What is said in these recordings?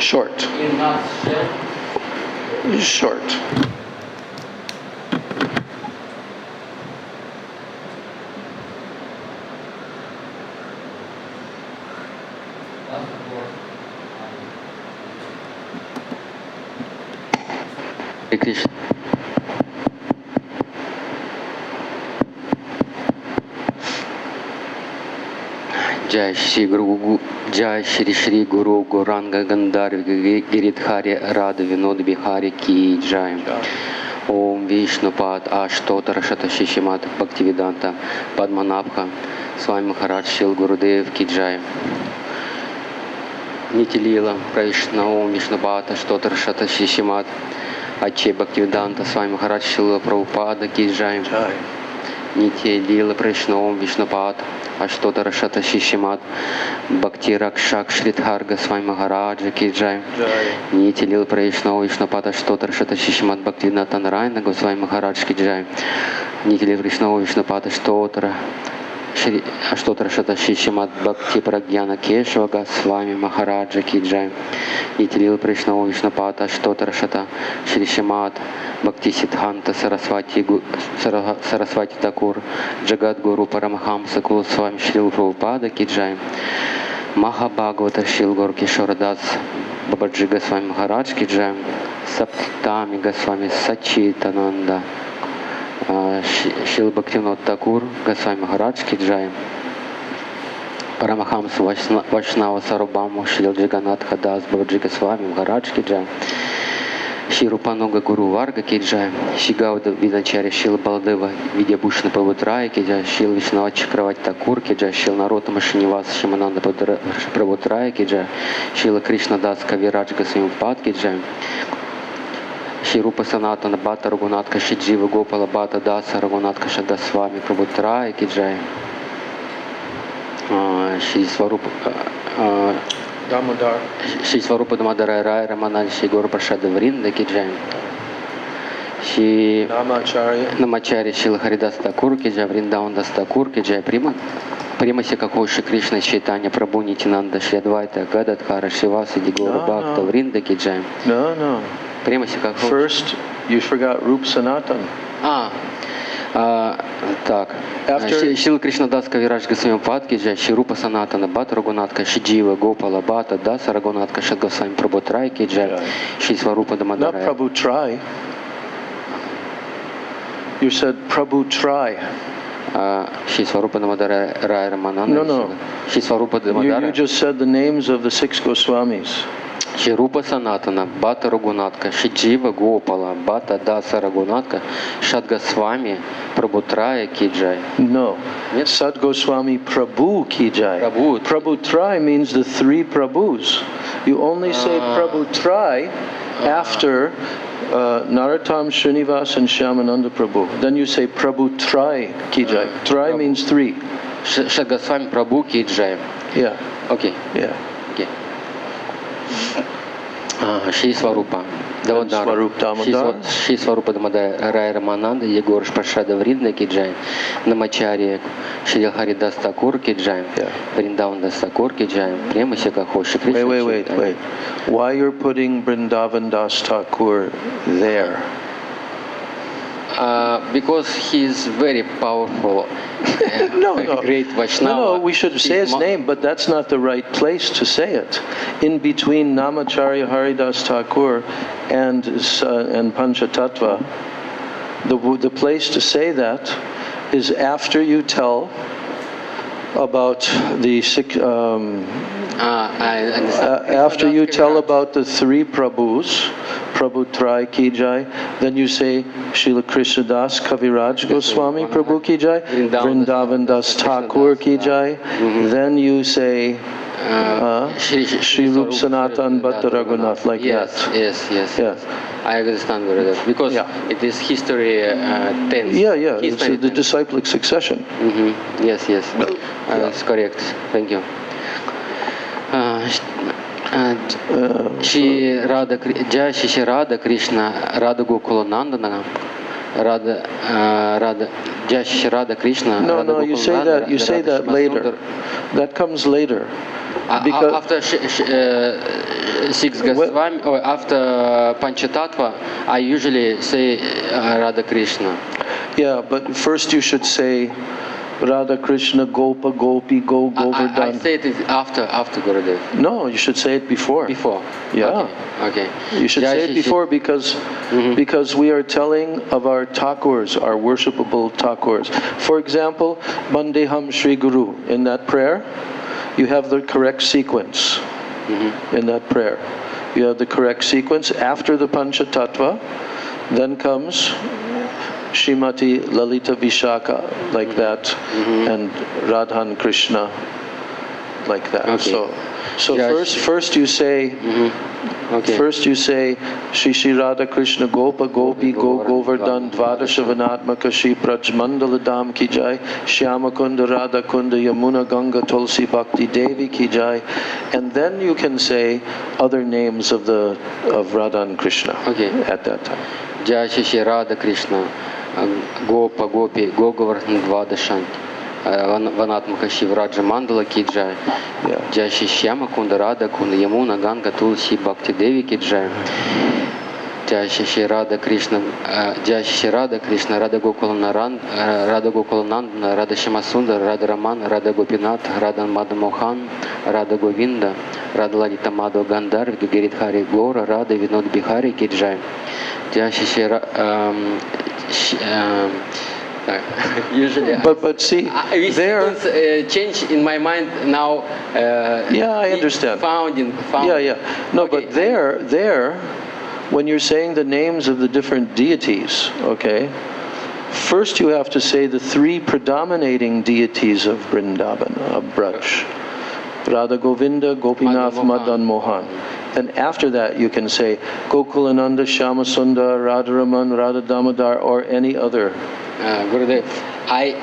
Short. Short. Krishna. Jai Shri Guru, Jai Shri Shri Guru Gauranga Gandharvi Giridhari Radha Vinod Bihari Ki Jai. Om Vishnupad Ashtotara Shata Shishimat Bhakti-vedanta Padmanabha Swami Maharaj Shil Gurudev Ki Jai. Niti Lila Praishna Om Vishnupad Ashtotara Shata Shishimat Аче Бхакти-веданта Свами Махарадж Шрила Прабхупада Ки Джай. Нити Лила Пришна Ом Вишнупад Аштотара Шата Шишимат Бхакти Ракшак Шридхарга Свами Махараджа Ки Джай. Нити Лила Пришна Ом Вишнупад Аштотара Шата Шишимат Бхакти-веданта Нарайна Госвами Махарадж Ки Джай. Нити Лила Пришна Ом Вишнупад Аштотара Шата Шишимат Бхакти Прагьяна Кешвага Свами Махараджа Ки Джай. Нити Лила Пришна Ом Вишнупад Аштотара Шата Шишимат Бхакти Сиддханта Сарасвати Такур Джагат Гуру Парамахамса Кул Свами Шрила Прабхупада Ки Джай. Маха Бхагавата Шрила Гуру Кишорадас Бабаджи Госвами Махарадж Ки Джай. Саптами Госвами Сачитананда Шрила Бхактивинод Такур Госвами Махарадж Ки Джай. Парамахамса Вайшнава Сарубаму Шрила Джаганатха Дас Бабаджи Госвами Махарадж Ки Джай. Шри Рупануга Гуру Варга Ки Джай. Шри Гауда Видачари Шрила Баладева Видябушна Прабхутрая Ки Джай. Шрила Вишнава Чакравати Такур Ки Джай. Шрила Наротама Шинивас Шимананда Прабхутрая Ки Джай. Шрила Кришна Дас Кавирадж Госвами Пад Ки Джай. Шри Рупа Санатана Бата Рагунатка Шиджива Гопала Бата Даса Рагунатка Шадасвами Прабхутрая Ки Джай. Шри Сварупа Damodar. Шри Сварупа Дамодара Рай Раманан Шри Гуру Прашада Вринда Ки Джай. Шри Намачари Шрила Харидас Такур Ки Джай. Вриндаун Дас Такур Ки Джай. Примаси Какого Шри Кришна Чайтанья Прабху Нитянанда Шри Адвайта Гададхара Шриваса Дигора Бхакта Вринда Ки Джай. No. Примаси Какого. First, you forgot Rup Sanatan. Так. Шрила Кришнадас Кавирадж Госвами Пад Ки Джай. Шри Рупа Санатана Бата Рагунатка Шиджива Гопала Бата Даса Рагунатка Шадгосвами Прабхутрая Ки Джай. Шри Сварупа Дамодара. Not Prabhutrai. You said Prabhutrai. Шри Сварупа Дамодара Рай Рамананда. No. Шри Сварупа Дамодара. You just said the names of the 6 Goswamis. Шри Рупа Санатана Бата Рагунатка Шиджива Гопала Бата Даса Рагунатка Шадгосвами Прабхутрая Ки Джай. No. Sad Goswami Prabhu Ki Jai. Prabhutrai means the 3 Prabhus. You only say Prabhutrai after Narottam, Srinivas and Shyamananda Prabhu. Then you say Prabhutrai Ki Jai. Trai means 3. Шадгосвами Прабху Ки Джай. Yeah. Okay. Yeah. Okay. Шри Сварупа Дамодара. Шри Сварупа Дамодара Рай Рамананда Егор Прашада Вринда Ки Джай. Намачари Шри Харидас Такур Ки Джай. Вриндаун Дас Такур Ки Джай. Примаси Какого Шри Кришна. Wait. Why you're putting Vrindavan Das Thakur there? Because he is very powerful. Great Vaishnava. No, we should say his name, but that's not the right place to say it. In between Namacharya Haridas Thakur and Panchatattva, the place to say that is after you tell about the after you tell about the 3 Prabhus, Prabhutrai Ki Jai, then you say Srila Krishnadas Kaviraj Goswami Prabhu Ki Jai, Vrindavan Das Thakur Ki Jai, then you say Shri Rup Sanatan Bhatta Raghunath, like that. Yes. I understand very well because it is history tense. Yeah. It's the disciplic succession. Yes. That's correct. Thank you. Шри Рада Кришна Рада Гокула Нандана Radha, Jai Shri Radha Krishna. No, Radha no, you say Gokul that. You say that later. That comes later. Because After six Goswami, or after Panchatattva, I usually say Radha Krishna. yeah, but first you should say Radha Krishna Gopa Gopi Go Govardhan. I say it after Gurudev. No, you should say it before. Before. Yeah. Okay. You should say it before because we are telling of our Thakurs, our worshipable Thakurs. For example, Bandeham Shri Guru. In that prayer, you have the correct sequence. In that prayer, you have the correct sequence. After the Panchatattva, then comes Srimati Lalita Vishaka, like that, and Radhan Krishna, like that. Okay. So first you say, first you say, Shri Shri Radha Krishna Gopa Gopi Go Govardhan Dvadashavanatmaka Shri Prajmandala Dham Ki Jai Shyama Kunda Radha Kunda Yamuna Ganga Tulsi Bhakti Devi Ki Jai, and then you can say other names of Radha and Krishna at that time. Jai Shri Radha Krishna Gopa Gopi Go Govardhan Dvadashan Vanatmaka Shiv Raja Mandala Ki Jai Jai Shri Shyama Kunda Radha Kunda Yamuna Ganga Tulsi Bhakti Devi Ki Jai Jai Shri Radha Krishna Jai Shri Radha Krishna Radha Gokulanandana Radha Shyamasundar Radha Raman Radha Gopinath Radha Madha Mohan Radha Govinda Radha Lalita Madho Gandharv Giridhari Gora Radha Vinod Bihari Ki Jai Jai Shri usually, but see, there change in my mind now. Yeah, I understand. Found. Yeah. No, okay. But there, when you're saying the names of the different deities, okay, first you have to say the three predominating deities of Vrindavan, of Braj: Radha Govinda, Gopinath, Madan Mohan. And after that, you can say Gokulananda, Shyamasundar, Radharaman, Radha Damodar, or any other. Gurudev, I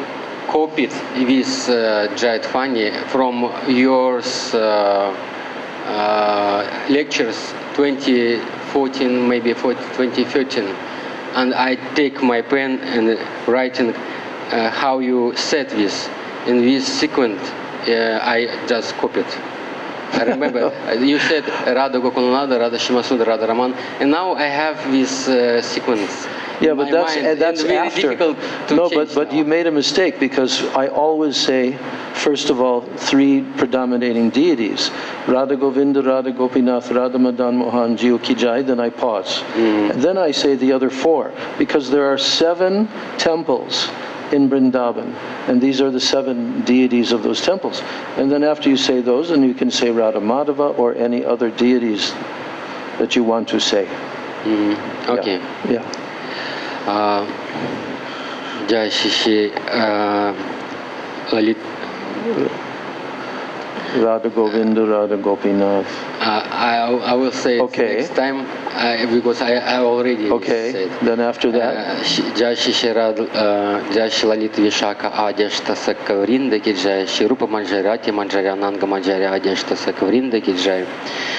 copied this Jayatfani from your lectures 2014, maybe 2013, and I take my pen and writing how you said this in this sequence. I just copied. I remember you said Radha Gokulananda, Radha Shyamasundar, Radha Raman, and now I have this sequence. Yeah, but that's really after. Difficult to no, change but you made a mistake because I always say, first of all, three predominating deities: Radha Govinda, Radha Gopinath, Radha Madan Mohan, Jio Ki Jai. Then I pause. And then I say the other four because there are 7 temples in Vrindavan, and these are the 7 deities of those temples. And then after you say those, then you can say Radha Madhava or any other deities that you want to say. Okay. Yeah. Jai Shri Lalit. Radha Govinda, Radha Gopinath. I will say it next time because I already said. Then after that? Jai Shri Radha, Jai Shri Lalit Vishaka Adhyashta Sakavrinda Ki Jai Shri Rupa Manjari Ati Manjari Ananga Manjari Adhyashta Sakavrinda Ki Jai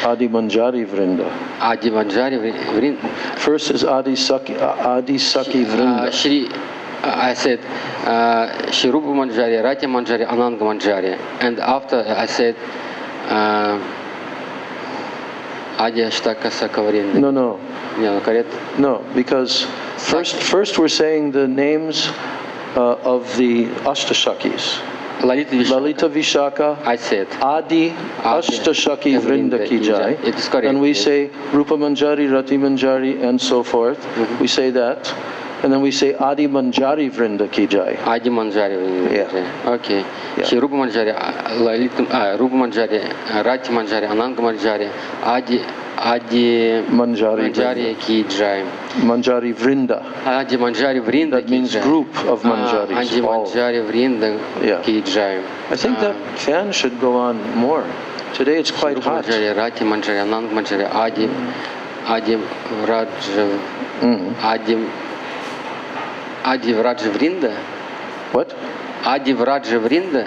Adi Manjari Vrinda. Adi Manjari Vrinda. First is Adi Saki Vrinda. I said Shri Rupa Manjari, Rati Manjari, Ananga Manjari, and after I said Adi Ashtaka Sakavarinda. No. No, because first we're saying the names of the Ashtashakis. Lalita Vishaka, I said Adi Ashtashaki Vrinda Ki Jai. It is correct. And we say Rupa Manjari, Rati Manjari, and so forth. We say that. And then we say Adi Manjari Vrinda Ki Jai. Adi Manjari Vrinda Ki Jai. Okay. Shri Rupa Manjari, Rupa Manjari, Rati Manjari, Ananga Manjari, Adi Manjari Ki Jai. Manjari Vrinda. Adi Manjari Vrinda. That means group of Manjaris. Adi Manjari Vrinda Ki Jai. I think that fan should go on more. Today it's quite hot. Manjari, Rati Manjari, Ananga Manjari, Adi Adi Vraja Vrinda? What? Adi Vraja Vrinda?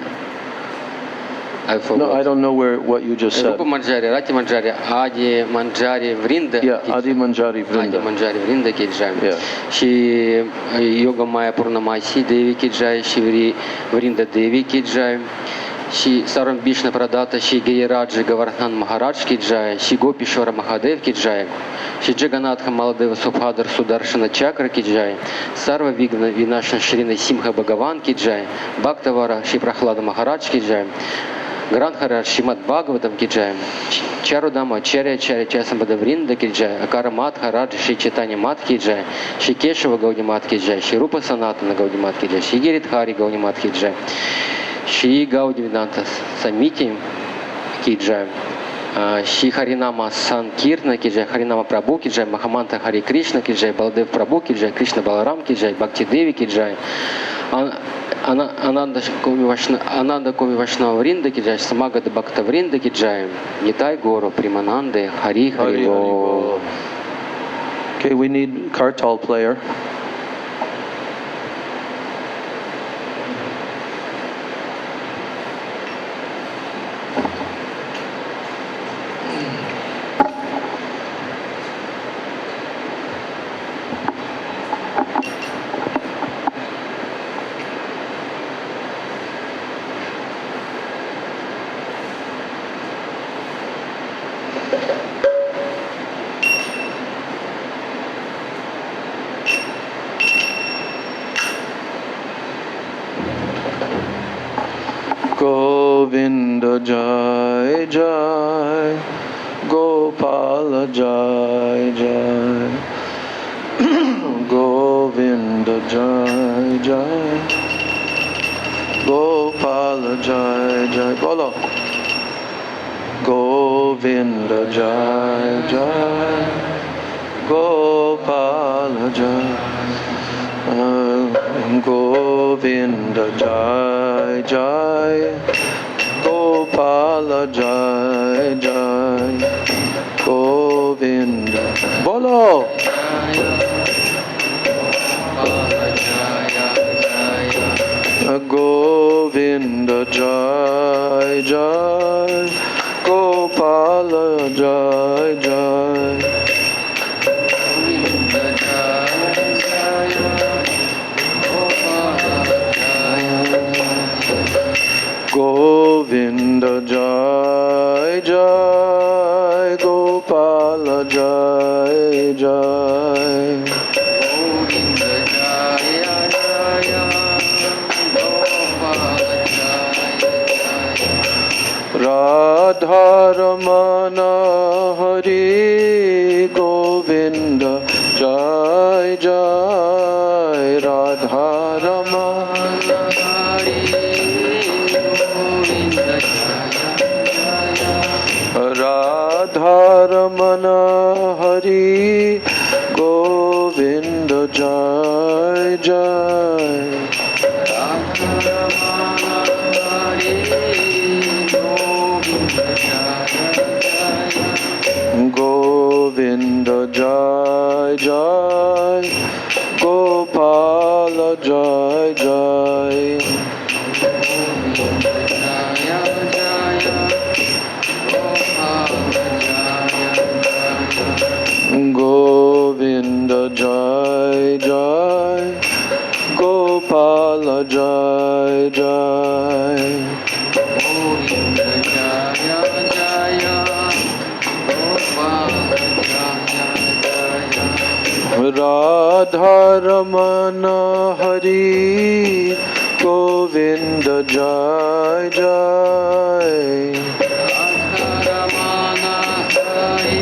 I forgot. No, I don't know what you just said. Rupa Manjari, Rati Manjari, Adi Manjari Vrinda. Yeah, Adi Manjari Adi Vrinda. Manjari Vrinda ki jai. Yeah. Shri Yoga Maya Purnamasi Devi ki jai. Shri Vrinda Devi ki jai. Shri Saram Bishna Pradata Shri Gayaraja Govardhan Maharaj ki jai. Shri Gopishwara Mahadev ki jai. Shri Jagannatha Maladeva Subhadar Sudarshana Chakra ki jai. Sarva Vigna Vinashna Shri Simha Bhagavan ki jai. Bhaktavara Shri Prahlada Maharaj ki jai. Гранхара Шримад Бхагаватам ки джай, Чарудама Ачарья Ачарья Часамбада Вринда ки джай, Акара Матха Раджа Шри Чайтанья Мат ки джай, Шри Кешава Гауди Мат ки джай, Шри Рупа Санатана Гауди Мат ки джай, Шри Гиридхари Гауди Мат ки джай, Шри Гауди Веданта Самити ки джай, Шри Харинама Санкиртна ки джай, Харинама Прабhu ки джай, Махаманта Хари Кришна ки джай, Баладев Прабhu ки джай, Кришна Баларам ки джай, Бхакти Деви ки джай, Ананда Коми Вашнава Вринда ки джай, Самагада Бхакта Вринда ки джай, Нитай Гору Примананды, Хари Хари Бол. Okay, we need kartal player. Govinda Jai Jai, Gopala Jai Jai, Govinda Jai Jai, Gopala Jai Jai, Bolo. Govinda Jai Jai, Gopala Jai. Govinda Jai Jai, Gopala Jai Jai, Govinda. Bolo! Govinda Jai Jai, Gopala Jai Jai. Govinda Jai Jai, Gopala Jai Jai. Govinda Jai Jai, Gopala Jai Jai. Radha Ramana Hari Govinda Jai Jai, Radha Ramana Hari. Radha Ramana Hari Govinda Jai Jai. Radha Ramana Hari Govinda Jai Jai. Govinda Jai Jai, Gopala Jai Jai. Govinda Jai Jai, Gopala Jai Jai. Govinda Jai Jai, Gopala Jai Jai. Radha Ramana Hari Govinda Jai Jai. Radha Ramana Hari.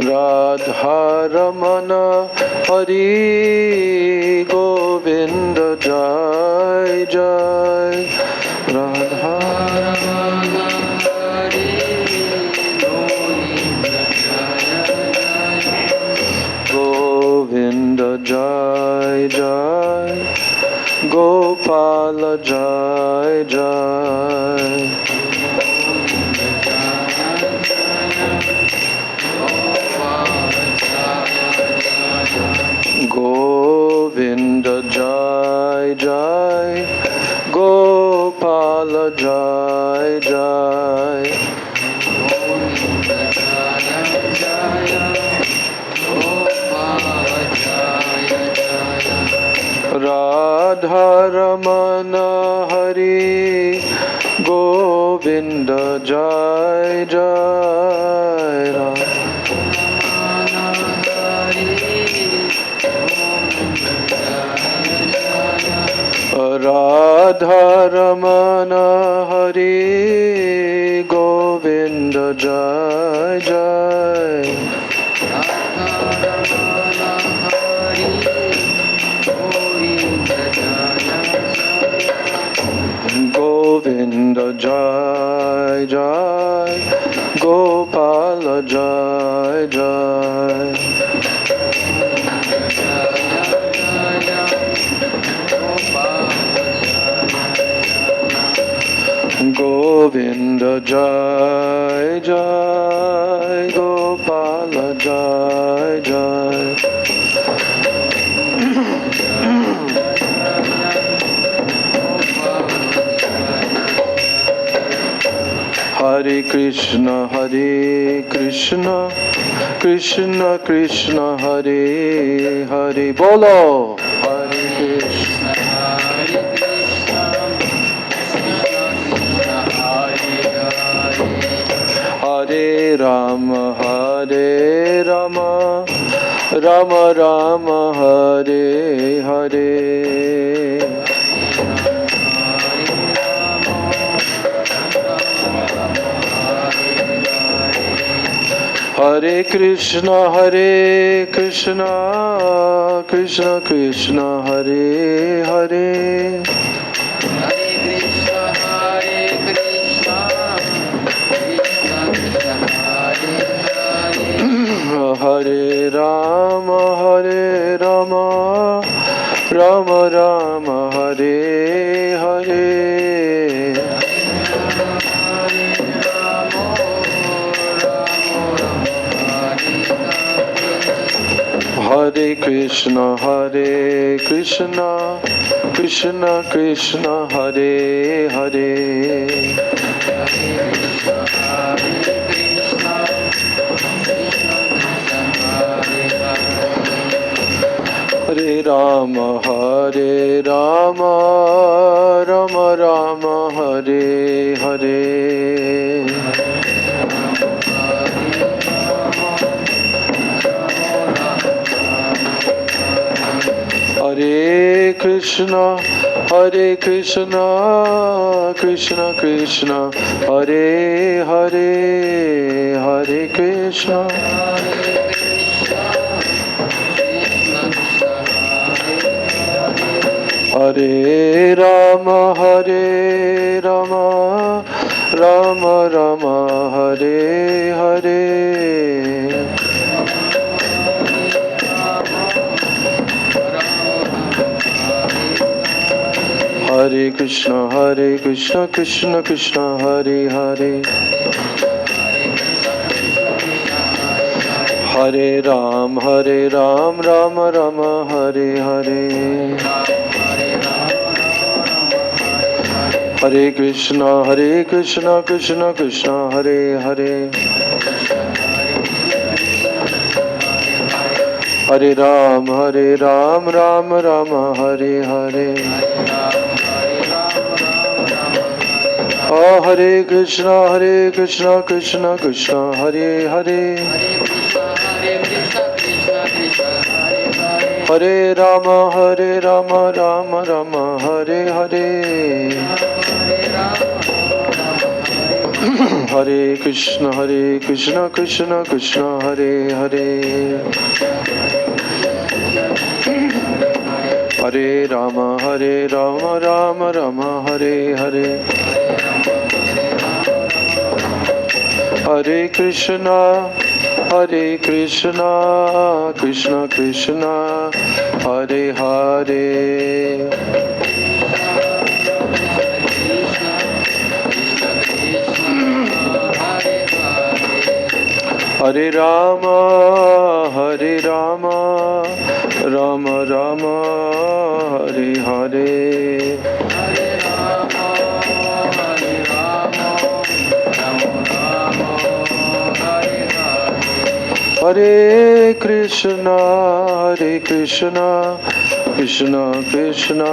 Radha Ramana Hari Govinda Jai Jai. Radha Ramana Hari Govinda Jai Jai. Govinda Jai Jai, Gopala Jai Jai. Govinda Jai. Radha Ramana Hari Govinda Jai Jai Ram. Radha Ramana Hari Govinda Jai Jai. Govinda Jai Jai, Gopala Jai Jai. Govinda Jai Jai, Gopala Jai Jai. Hare Krishna, Krishna Krishna, Hare Hare. Bolo. Hare Krishna, Hare Rama, Hare Rama, Rama Rama, Hare Hare. Hare Krishna, Krishna Krishna, Hare Hare. Hare Rama, Rama Rama, Hare Hare. Hare Krishna, Krishna Krishna, Hare Hare. Hare Rama, Rama Rama, Hare Hare. Hare Krishna, Krishna Krishna, Hare Hare. Hare Krishna, Hare Rama, Rama Rama, Hare Hare. Hare Krishna, Krishna Krishna, Hare Hare. Hare Ram, Rama Rama, Hare Hare. Hare Krishna, Krishna Krishna, Hare Hare. Hare Ram, Rama Rama, Hare Hare. Oh, Hare Krishna, Krishna Krishna, Hare Hare. Hare Rama, Rama Rama, Hare Hare. Hare Krishna, Krishna Krishna, Hare Hare. Hare Rama, Rama Rama, Hare Hare. Hare Krishna, Krishna Krishna, Hare Hare. Hare Rama, Rama Rama, Hare Hare. Hare Krishna, Krishna Krishna,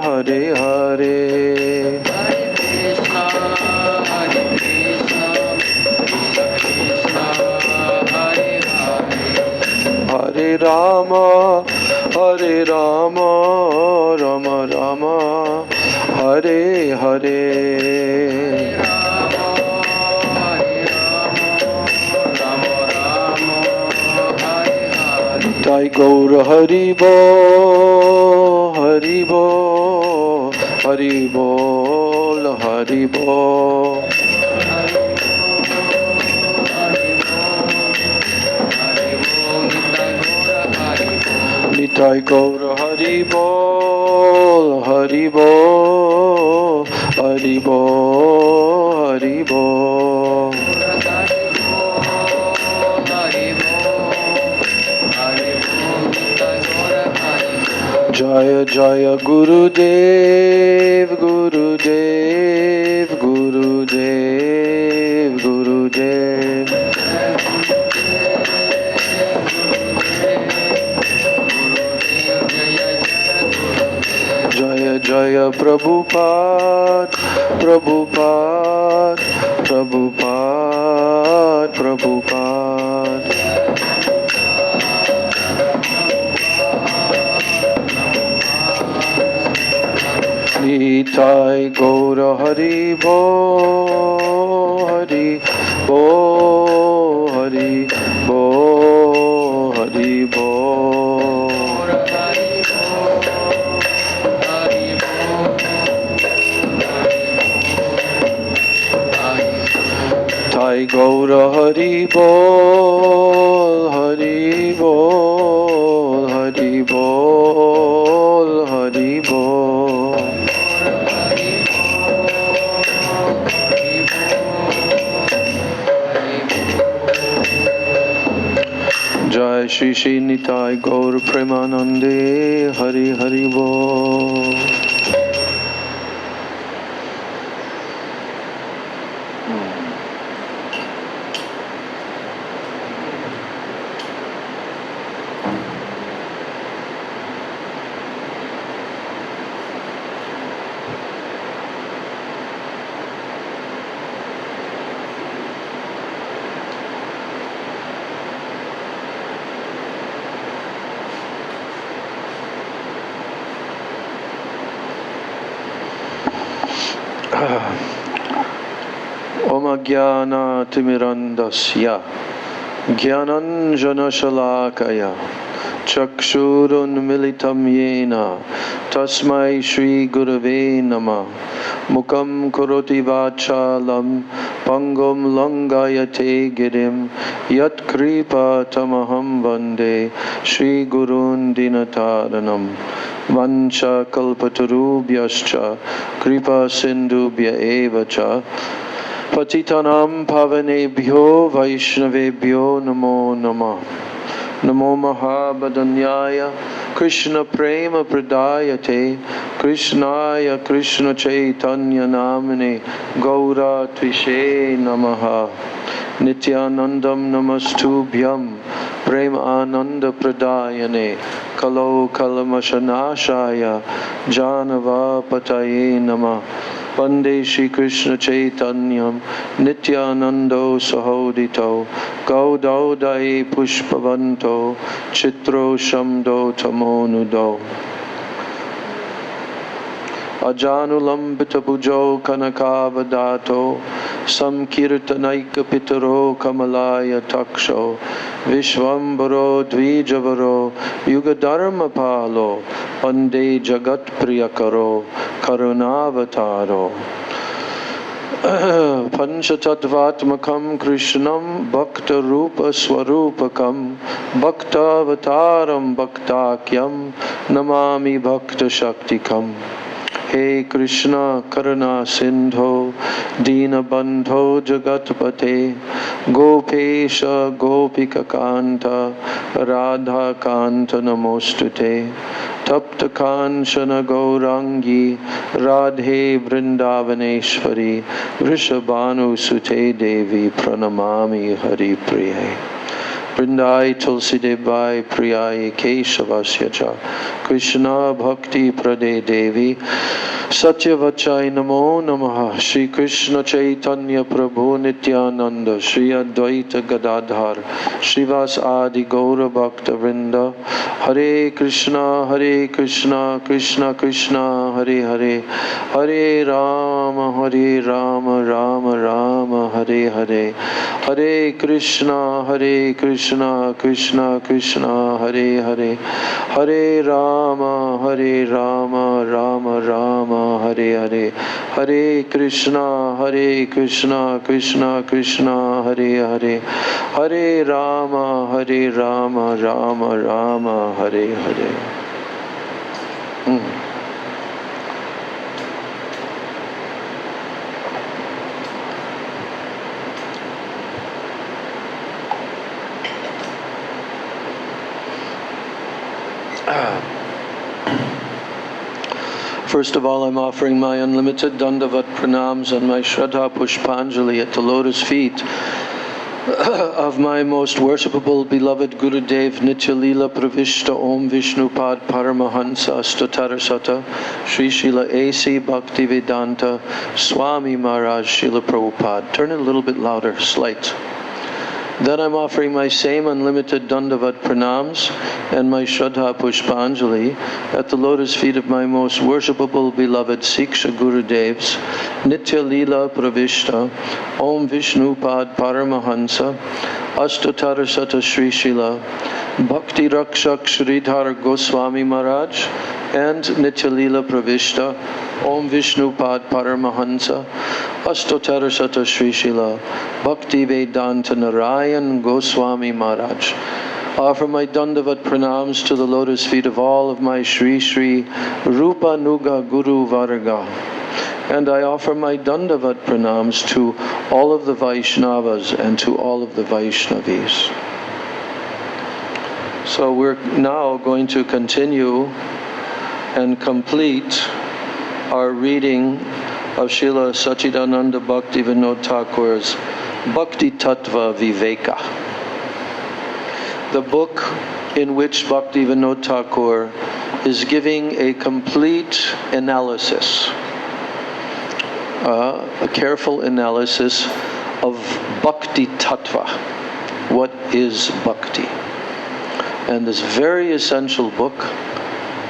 Hare Hare. Hare Rama, Rama Rama, Hare Hare. Nitai Gaura Hari Bo, Hari Bo, Hari Bol, Hari Bo. Nitai Gaura Hari Bol, Hari Bol, Hari Bol, Hari Bol. Jaya Jaya Gurudev, Gurudev, Gurudev, Gurudev. Jaya Jaya Prabhupada, Prabhupada, Prabhupada, Prabhupada. Nitai Gaura Hari Bo, Hari Bo, Hari Bo, Hari Bo. Tai Gaura Hari Bol, Hari Bol, Hari Bol, Hari Bol. Jai Shri Shri Nitai Gaur Premanande, Hari Hari Bol. Om Jnana Timirandasya Jnananjana Shalakaya Chakshurun Militam Yena Tasmai Shri Gurave Nama Mukam Karoti Vachalam Pangam Langayate Girim Yat Kripa Tamaham Vande Shri Gurun Dinataranam Vancha Kalpatarubhyascha Kripa Sindhubhya Evacha Patitanam Pavanebhyo Vaishnavebhyo Namo Namah. Namo Mahabhadanyaya Krishna Prema Pradayate Krishnaya Krishna Chaitanya Namane Gaura Tvishe Namaha. Nityanandam Namastubhyam Prema Ananda Pradayane Kalo Kalamashanashaya Janava Pataye Namah. Vande Shri Krishna Chaitanyam Nityanando Sahodito Gaudaudaye Pushpavanto Chitro Shamdo Tamonudo Ajanulambita Pujo Kanakavadato Samkirtanaika Pitaro Kamalaya Taksho Vishwambaro Dvijavaro Yugadharma Palo Vande Jagat Priyakaro Karunavataro Panchatattva-atmakam Krishnam Bhakta Rupa Swarupakam Bhaktavataram Bhaktakyam Namami Bhakta Shaktikam. He Krishna Karuna Sindho Dina Bandho Jagatpate Gopesha Gopika Kanta Radha Kanta Namostute Tapta Kanchana Gaurangi Radhe Vrindavaneshwari Vrishabhanu Sute Devi Pranamami Hari Priye. Vrindai Tulsi Devai Priyai Keshavasya Cha Krishna Bhakti Prade Devi Satyavachai Namo Namaha Shri Krishna Chaitanya Prabhu Nityananda Shri Advaita Gadadhar Shrivas Adi Gaura Bhakta Vrinda Hare Krishna Krishna Krishna Hare Hare Hare Rama Rama Rama Hare Hare Hare Krishna Krishna Krishna Hare Hare Hare Rama Rama Rama Hare Hare Hare Krishna Krishna Krishna Hare Hare Hare Rama Rama Rama Hare Hare. First of all, I'm offering my unlimited Dandavat Pranams and my Shraddha Pushpanjali at the lotus feet of my most worshipable beloved Gurudev Nitya Leela Pravishta Om Vishnupad Paramahansa Astatarasata Sri Srila A.C. Bhakti-vedanta Swami Maharaj Srila Prabhupada. Turn it a little bit louder, slight. Then I'm offering my same unlimited Dandavat Pranams and my Shraddha Pushpanjali at the lotus feet of my most worshipable beloved Siksha Gurudevs Nitya Leela Pravishta Om Vishnupad Paramahansa Astatarasata Sri Srila Bhakti Rakshak Sridhar Goswami Maharaj and Nitya Leela Pravishta Om Vishnupad Paramahansa Astotarasata Sri Srila Bhakti-vedanta Narayan Goswami Maharaj. Offer my Dandavat Pranams to the lotus feet of all of my Shri Shri Rupa Nuga Guru Varga. And I offer my Dandavat Pranams to all of the Vaishnavas and to all of the Vaishnavis. So we're now going to continue and complete our reading of Srila Sachidananda Bhaktivinoda Thakur's Bhakti-tattva-viveka, the book in which Bhaktivinoda Thakur is giving a complete analysis, a careful analysis of Bhakti-tattva. What is Bhakti? And this very essential book,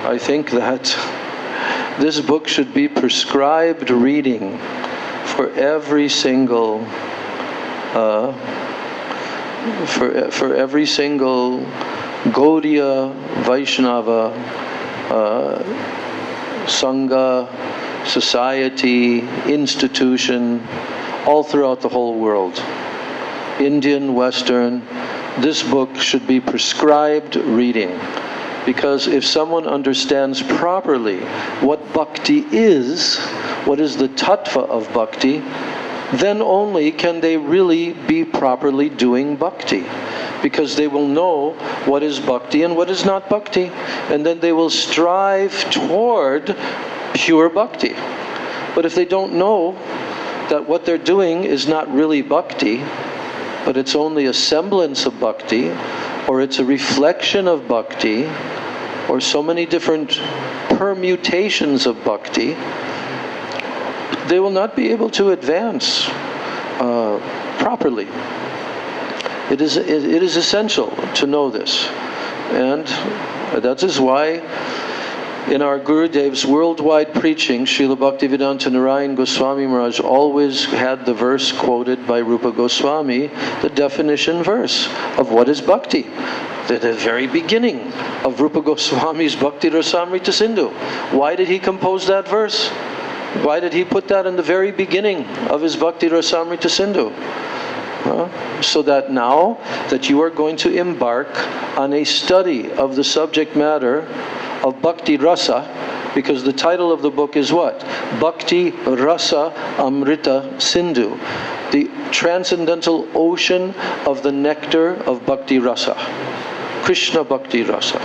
I think that this book should be prescribed reading for every single Gaudiya, Vaishnava, Sangha, society, institution, all throughout the whole world. Indian, Western, this book should be prescribed reading. Because if someone understands properly what bhakti is, what is the tattva of bhakti, then only can they really be properly doing bhakti. Because they will know what is bhakti and what is not bhakti. And then they will strive toward pure bhakti. But if they don't know that what they're doing is not really bhakti, but it's only a semblance of bhakti, or it's a reflection of bhakti, or so many different permutations of bhakti, they will not be able to advance properly. It is essential to know this. And that is why in our Gurudev's worldwide preaching, Srila Bhaktivedanta Narayan Goswami Maharaj always had the verse quoted by Rupa Goswami, the definition verse of what is bhakti. At the very beginning of Rupa Goswami's Bhakti Rasamrita Sindhu. Why did he compose that verse? Why did he put that in the very beginning of his Bhakti Rasamrita Sindhu? So that now that you are going to embark on a study of the subject matter of Bhakti Rasa, because the title of the book is what? Bhakti Rasa Amrita Sindhu, the transcendental ocean of the nectar of Bhakti Rasa. Krishna Bhakti Rasa.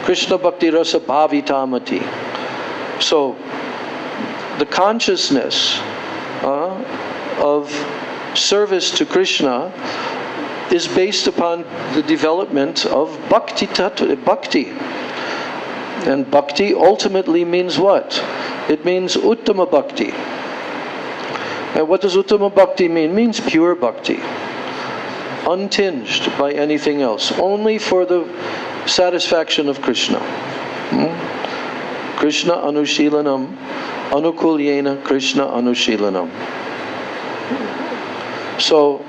Krishna Bhakti Rasa Bhavitamati. So, the consciousness of service to Krishna is based upon the development of bhakti. And bhakti ultimately means what? It means uttama bhakti. And what does uttama bhakti mean? It means pure bhakti, untinged by anything else, only for the satisfaction of Krishna. Krishna anushilanam, anukulyena Krishna anushilanam. So,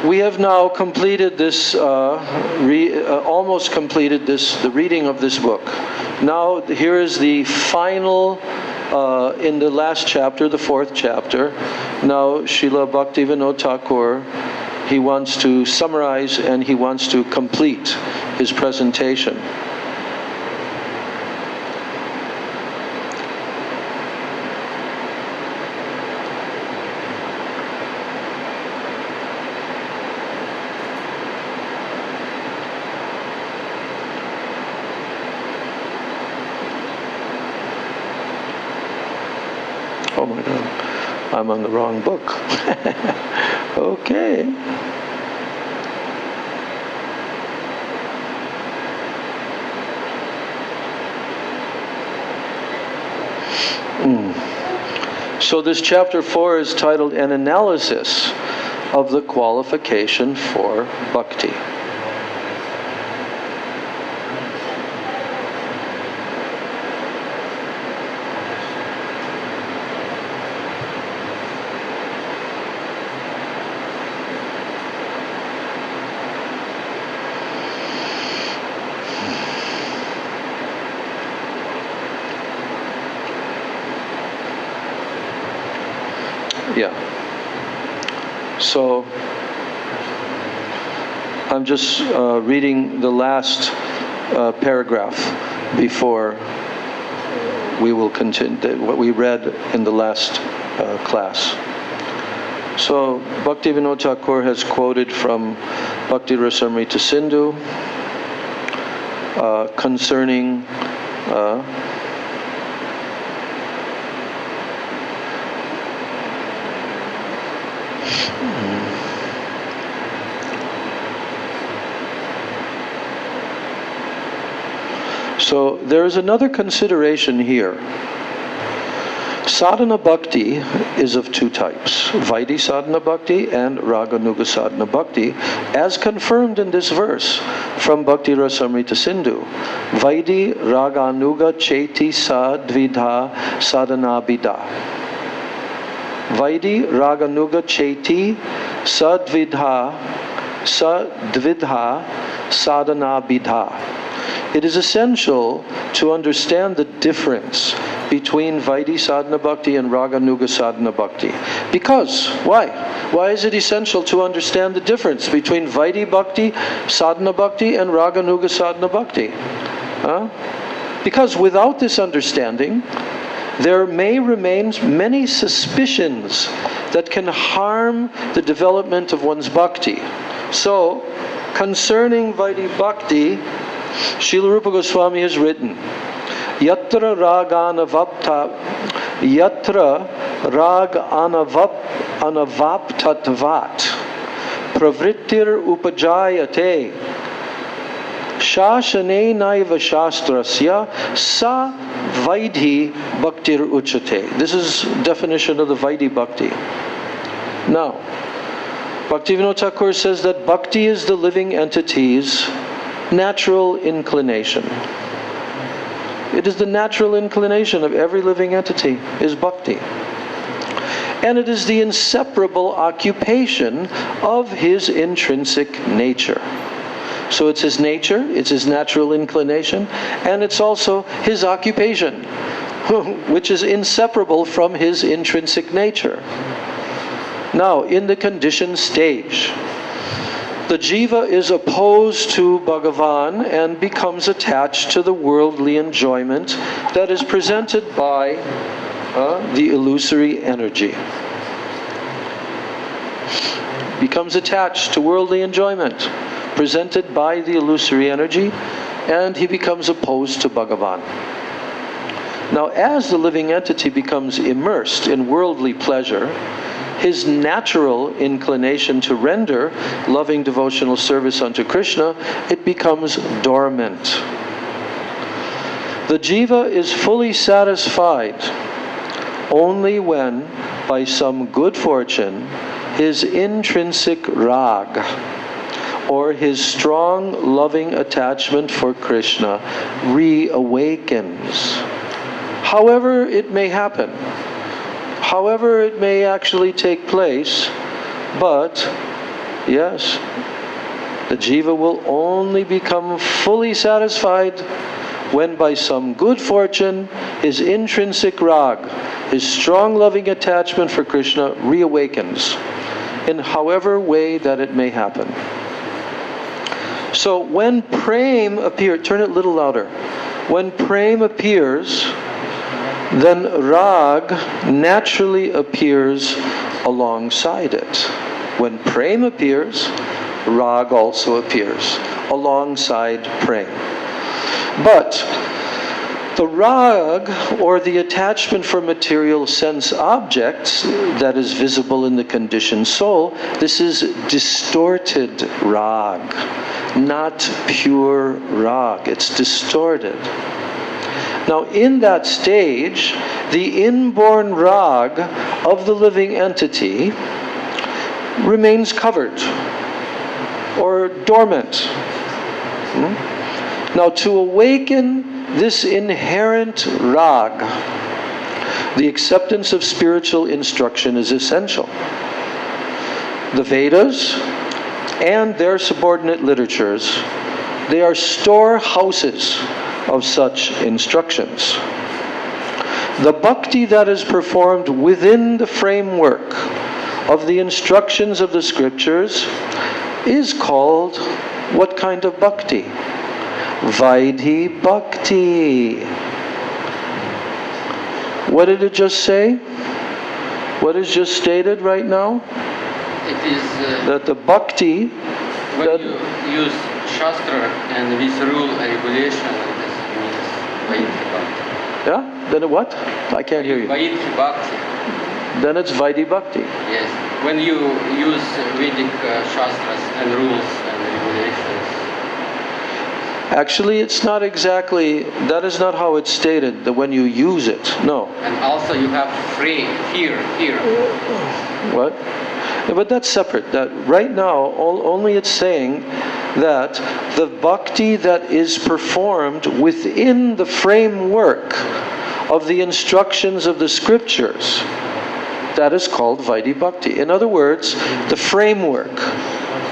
we have now completed this, almost completed the reading of this book. Now, here is the final, in the last chapter, the 4th chapter. Now, Srila Bhaktivinoda Thakur, he wants to summarize and he wants to complete his presentation. Oh my God, I'm on the wrong book. Okay. So this chapter 4 is titled An Analysis of the Qualification for Bhakti. Yeah. So I'm just reading the last paragraph before we will continue what we read in the last class. So Bhaktivinoda Thakur has quoted from Bhakti Rasamrita Sindhu concerning So there is another consideration here. Sadhana bhakti is of two types, Vaidhi sadhana bhakti and Raganuga sadhana bhakti, as confirmed in this verse from Bhakti Rasamrita Sindhu. Vaidhi Raganuga cheti sadvidha sadhana bidha. Vaidhi Raganuga cheti sadvidha sadhana bidha. It is essential to understand the difference between Vaidhi sadhana bhakti and Raganuga sadhana bhakti. Because, why? Why is it essential to understand the difference between Vaidhi bhakti, sadhana bhakti, and Raganuga sadhana bhakti? Because without this understanding, there may remain many suspicions that can harm the development of one's bhakti. So, concerning Vaidhi bhakti, Srila Rupa Goswami has written, Yatra rag anavaptatvat pravrittir upajayate shashane naiva shastrasya sa vaidhi bhaktir uchate. This is definition of the Vaidhi bhakti. Now, Bhaktivinoda Thakur says that bhakti is the living entity's natural inclination. It is the natural inclination of every living entity, is bhakti. And it is the inseparable occupation of his intrinsic nature. So it's his nature, it's his natural inclination, and it's also his occupation, which is inseparable from his intrinsic nature. Now, in the conditioned stage, the jiva is opposed to Bhagavan and becomes attached to the worldly enjoyment that is presented by the illusory energy. Becomes attached to worldly enjoyment presented by the illusory energy, and he becomes opposed to Bhagavan. Now, as the living entity becomes immersed in worldly pleasure, his natural inclination to render loving devotional service unto Krishna, it becomes dormant. The jiva is fully satisfied only when, by some good fortune, his intrinsic rag, or his strong loving attachment for Krishna, reawakens. However it may happen, however it may actually take place, but yes, the jiva will only become fully satisfied when by some good fortune his intrinsic rag, his strong loving attachment for Krishna, reawakens in however way that it may happen. So when prem appears, turn it a little louder. When prem appears, then rag naturally appears alongside it. When prem appears, rag also appears alongside prem. But the rag, or the attachment for material sense objects that is visible in the conditioned soul, this is distorted rag, not pure rag. It's distorted. Now, in that stage, the inborn rag of the living entity remains covered or dormant. Now, to awaken this inherent rag, the acceptance of spiritual instruction is essential. The Vedas and their subordinate literatures, they are storehouses of such instructions. The bhakti that is performed within the framework of the instructions of the scriptures is called what kind of bhakti? Vaidhi Bhakti. What did it just say? What is just stated right now? It is that the bhakti, when that you use Shastra and with rule and regulation, this means Vaidhi Bhakti. yeah? Then what? I can't hear you. Vaidhi Bhakti. Then it's Vaidhi Bhakti. Yes. When you use Vedic Shastras and rules and regulations. Actually, it's not exactly, that is not how it's stated, that when you use it. No. And also you have free, here. What? Yeah, but that's separate. That right now, only it's saying that the bhakti that is performed within the framework of the instructions of the scriptures, that is called Vaidhi Bhakti. In other words, the framework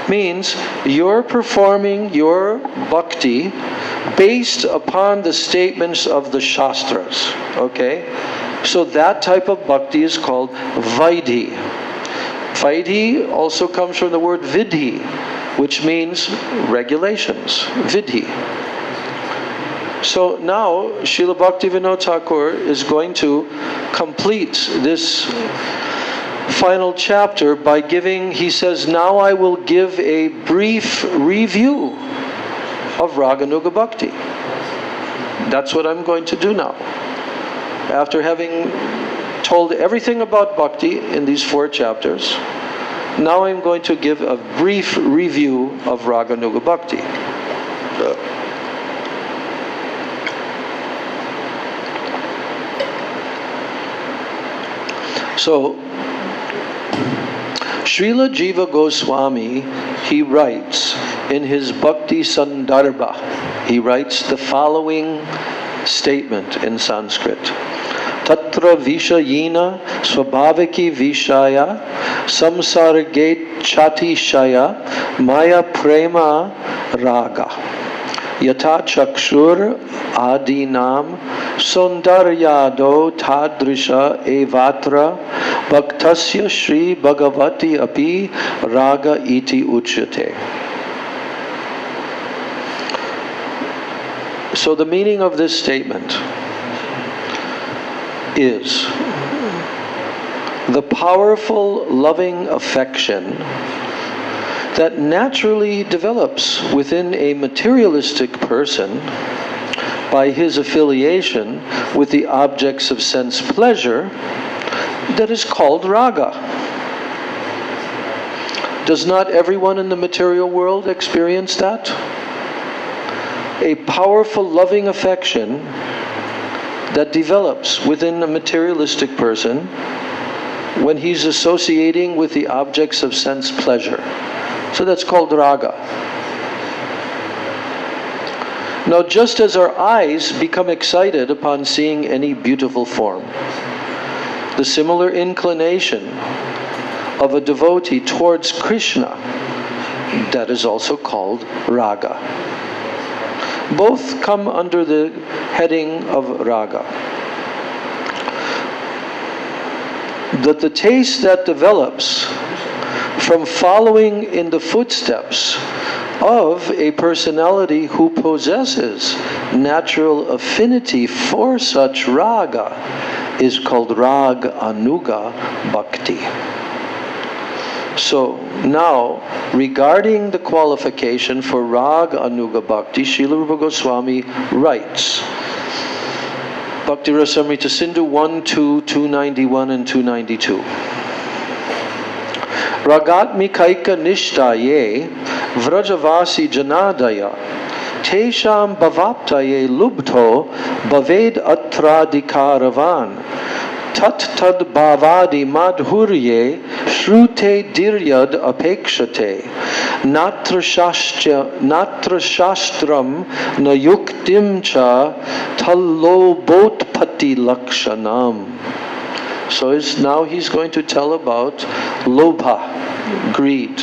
means you're performing your bhakti based upon the statements of the Shastras. Okay? So that type of bhakti is called Vaidhi. Vaidhi also comes from the word vidhi, which means regulations. Vidhi. So now Srila Bhaktivinoda Thakur is going to complete this final chapter by giving, he says, now I will give a brief review of Raganuga Bhakti. That's what I'm going to do now. After having told everything about Bhakti in these 4 chapters, now I'm going to give a brief review of Raganuga Bhakti. So, Srila Jiva Goswami, he writes in his Bhakti Sandarbha, he writes the following statement in Sanskrit. Tatra vishayina swabhaviki vishaya samsargate chati shaya maya prema raga yata chakshur adinam sundaryado tadrisha evatra bhaktasya Shri Bhagavati api raga iti uchyate. So the meaning of this statement is the powerful loving affection that naturally develops within a materialistic person by his affiliation with the objects of sense pleasure, that is called raga. Does not everyone in the material world experience that? A powerful loving affection that develops within a materialistic person when he's associating with the objects of sense pleasure. So that's called raga. Now, just as our eyes become excited upon seeing any beautiful form, the similar inclination of a devotee towards Krishna, that is also called raga. Both come under the heading of raga. That the taste that develops from following in the footsteps of a personality who possesses natural affinity for such raga is called rag anuga bhakti. So now, regarding the qualification for rag anuga bhakti, Srila Rupa Goswami writes, Bhakti Rasamrita Sindhu 1, 2, 291 and 292. Ragatmikaika nishtaye vrajavasi janadaya tesham bhavaptaye lubdho bhaved atradikaravan tat tad bhavadi madhurye shrute diryad apekshate natra shastram nayuktim cha tallobotpati lakshanam. So now he's going to tell about lobha, greed.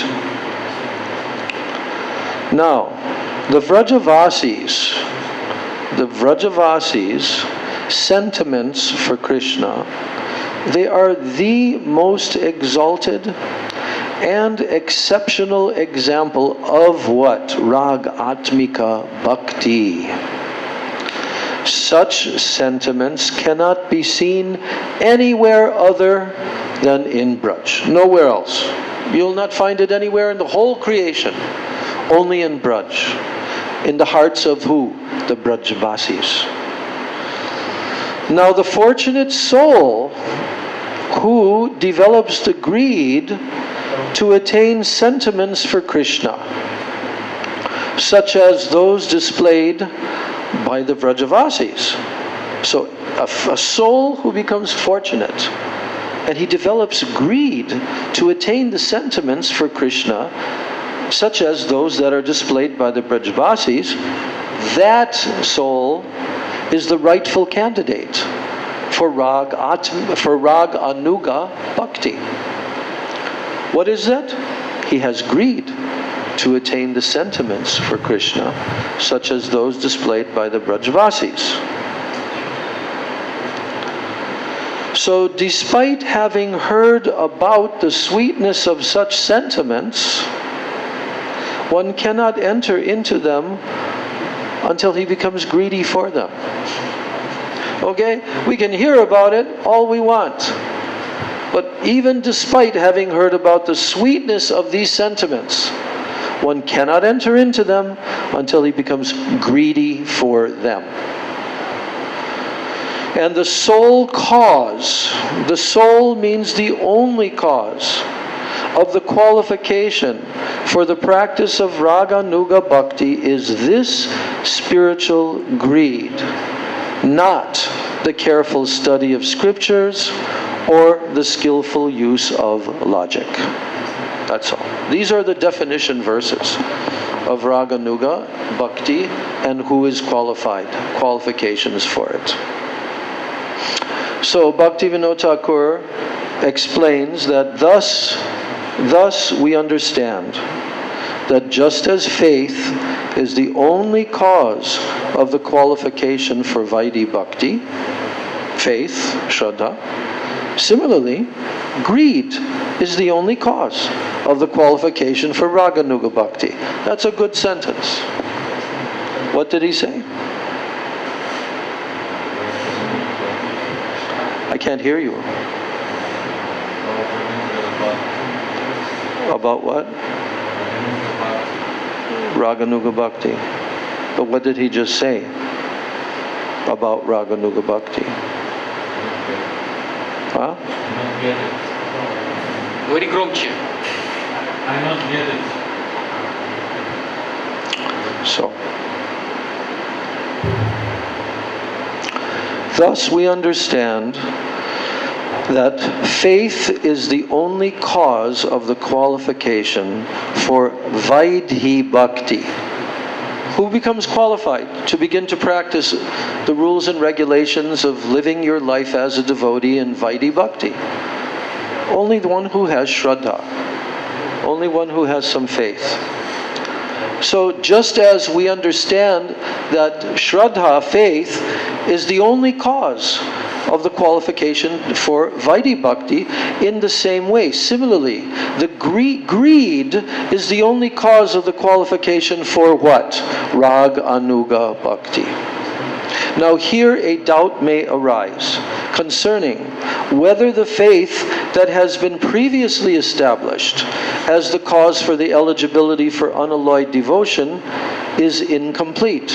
Now, the Vrajavasis' sentiments for Krishna, they are the most exalted and exceptional example of what? Rag Atmika Bhakti. Such sentiments cannot be seen anywhere other than in Braj. Nowhere else. You'll not find it anywhere in the whole creation. Only in Braj. In the hearts of who? The Brajvasis. Now the fortunate soul who develops the greed to attain sentiments for Krishna, such as those displayed by the Vrajavasis. So a soul who becomes fortunate and he develops greed to attain the sentiments for Krishna, such as those that are displayed by the Vrajavasis, that soul is the rightful candidate for rag anuga bhakti. What is that? He has greed to attain the sentiments for Krishna, such as those displayed by the Brajvasis. So despite having heard about the sweetness of such sentiments, one cannot enter into them until he becomes greedy for them. Okay? We can hear about it all we want. But even despite having heard about the sweetness of these sentiments, one cannot enter into them until he becomes greedy for them. And the sole cause, the sole means the only cause of the qualification for the practice of Raganuga Bhakti is this spiritual greed, not the careful study of scriptures or the skillful use of logic. That's all. These are the definition verses of Raganuga Bhakti and who is qualified, qualifications for it. So Bhaktivinoda Thakur explains that thus we understand that just as faith is the only cause of the qualification for Vaidhi Bhakti, faith, Shraddha, similarly, greed is the only cause of the qualification for Raganuga Bhakti. That's a good sentence. What did he say? I can't hear you. About what? Raganuga Bhakti. But what did he just say about Raganuga Bhakti? Huh? Говори громче. I not get it. So, thus we understand that faith is the only cause of the qualification for Vaidhi Bhakti. Who becomes qualified to begin to practice the rules and regulations of living your life as a devotee in Vaidhi Bhakti? Only the one who has Shraddha. Only one who has some faith. So just as we understand that Shraddha, faith, is the only cause of the qualification for Vaidhi Bhakti, in the same way, similarly, the greed is the only cause of the qualification for what? Rag Anuga Bhakti. Now here a doubt may arise concerning whether the faith that has been previously established as the cause for the eligibility for unalloyed devotion is incomplete.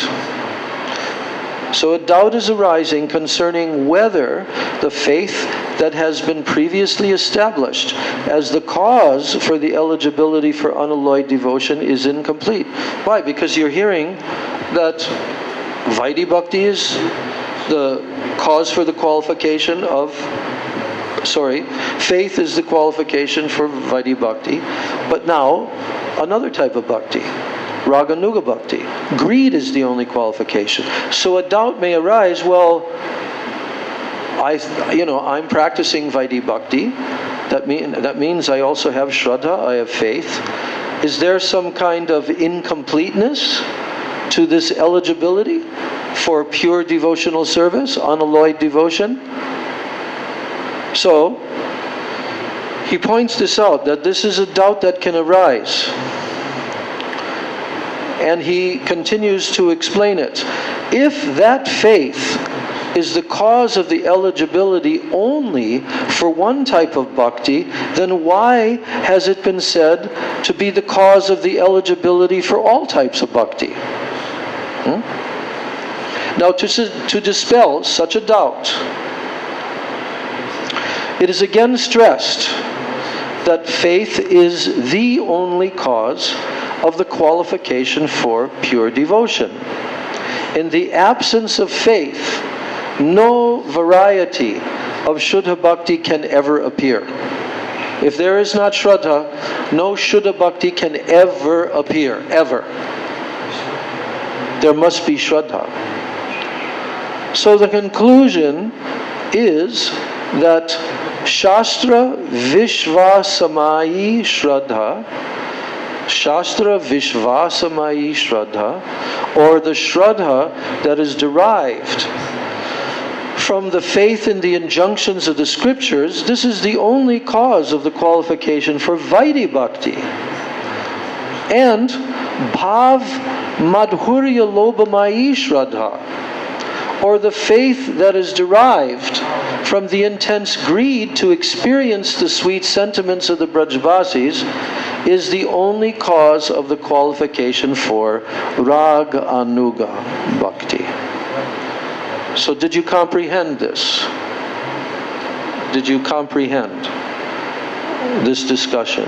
So a doubt is arising concerning whether the faith that has been previously established as the cause for the eligibility for unalloyed devotion is incomplete. Why? Because you're hearing that Vaidhi Bhakti is the cause for the qualification of, faith is the qualification for Vaidhi Bhakti, but now another type of Bhakti, Raganuga Bhakti. Greed is the only qualification. So a doubt may arise, well, I'm practicing Vaidhi Bhakti. That means I also have Shraddha, I have faith. Is there some kind of incompleteness to this eligibility for pure devotional service, unalloyed devotion? So, he points this out, that this is a doubt that can arise. And he continues to explain it. If that faith is the cause of the eligibility only for one type of bhakti, then why has it been said to be the cause of the eligibility for all types of bhakti? Now, to dispel such a doubt, it is again stressed that faith is the only cause of the qualification for pure devotion. In the absence of faith, no variety of Shuddha Bhakti can ever appear. If there is not Shraddha, no Shuddha Bhakti can ever appear, ever. There must be Shraddha. So the conclusion is that Shastra Vishvasamayi Shraddha, or the Shraddha that is derived from the faith in the injunctions of the scriptures, this is the only cause of the qualification for Vaidhi Bhakti. And Bhav Madhurya Lobhamayi Shraddha, or the faith that is derived from the intense greed to experience the sweet sentiments of the Brajvasis, is the only cause of the qualification for Rag Anuga Bhakti. So did you comprehend this? Did you comprehend this discussion?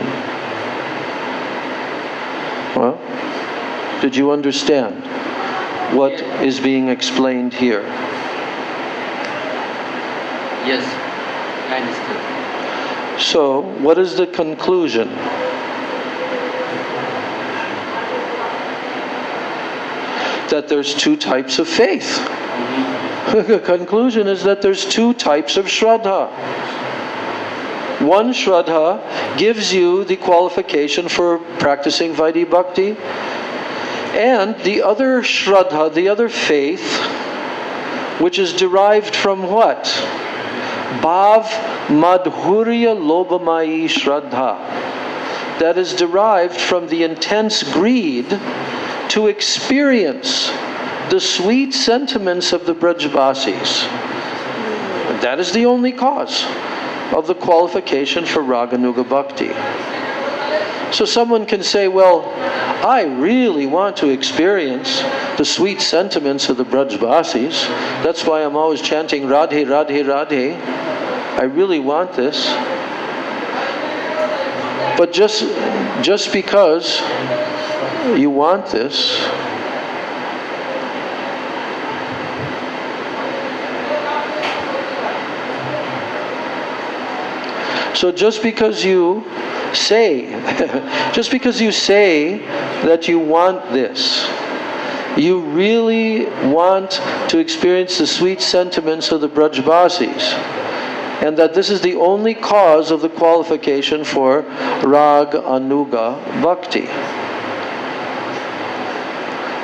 Well, did you understand what is being explained here? Yes, I understand. So, what is the conclusion? That there's two types of faith. The conclusion is that there's two types of Shraddha. One Shraddha gives you the qualification for practicing Vaidhi Bhakti, and the other Shraddha, the other faith, which is derived from what? Bhav Madhurya Lobhamayi Shraddha. That is derived from the intense greed to experience the sweet sentiments of the Brajvasis. That is the only cause of the qualification for Raganuga Bhakti. So someone can say, well, I really want to experience the sweet sentiments of the Brajvasis. That's why I'm always chanting Radhe, Radhe, Radhe. I really want this. But just because you want this, so just because you say that you want this, you really want to experience the sweet sentiments of the Brajbasis, and that this is the only cause of the qualification for Rag Anuga Bhakti.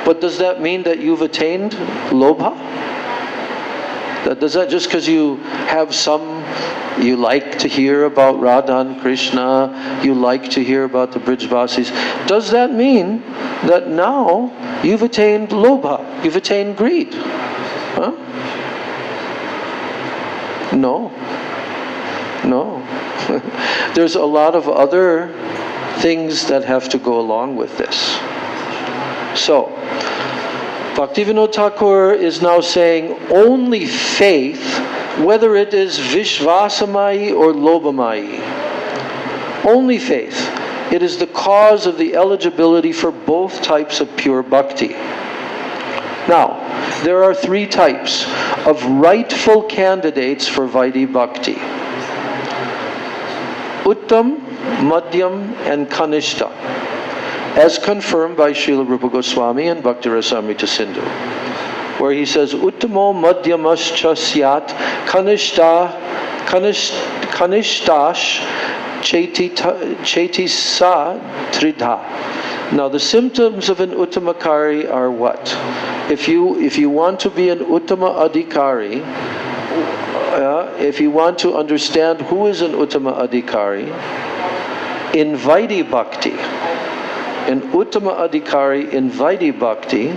But does that mean that you've attained Lobha? Does that just because you have you like to hear about Radha and Krishna, you like to hear about the Brijvasis, does that mean that now you've attained Lobha, you've attained greed? Huh? No. There's a lot of other things that have to go along with this. So, Bhaktivinoda Thakur is now saying only faith, whether it is Vishvasamayi or Lobhamayi, only faith, it is the cause of the eligibility for both types of pure bhakti. Now, there are three types of rightful candidates for Vaidhi Bhakti: Uttam, Madhyam, and Kanishta, as confirmed by Srila Rupa Goswami and Bhakti Rasamrita Sindhu, where he says, Uttamo Madhyamascha Syat Kanishtash Chetisa Tridha. Now the symptoms of an Uttamakari are what? If you want to be an Uttama Adhikari, if you want to understand who is an Uttama Adhikari, in Vaidhi Bhakti, an Uttama Adhikari in Vaidhi Bhakti,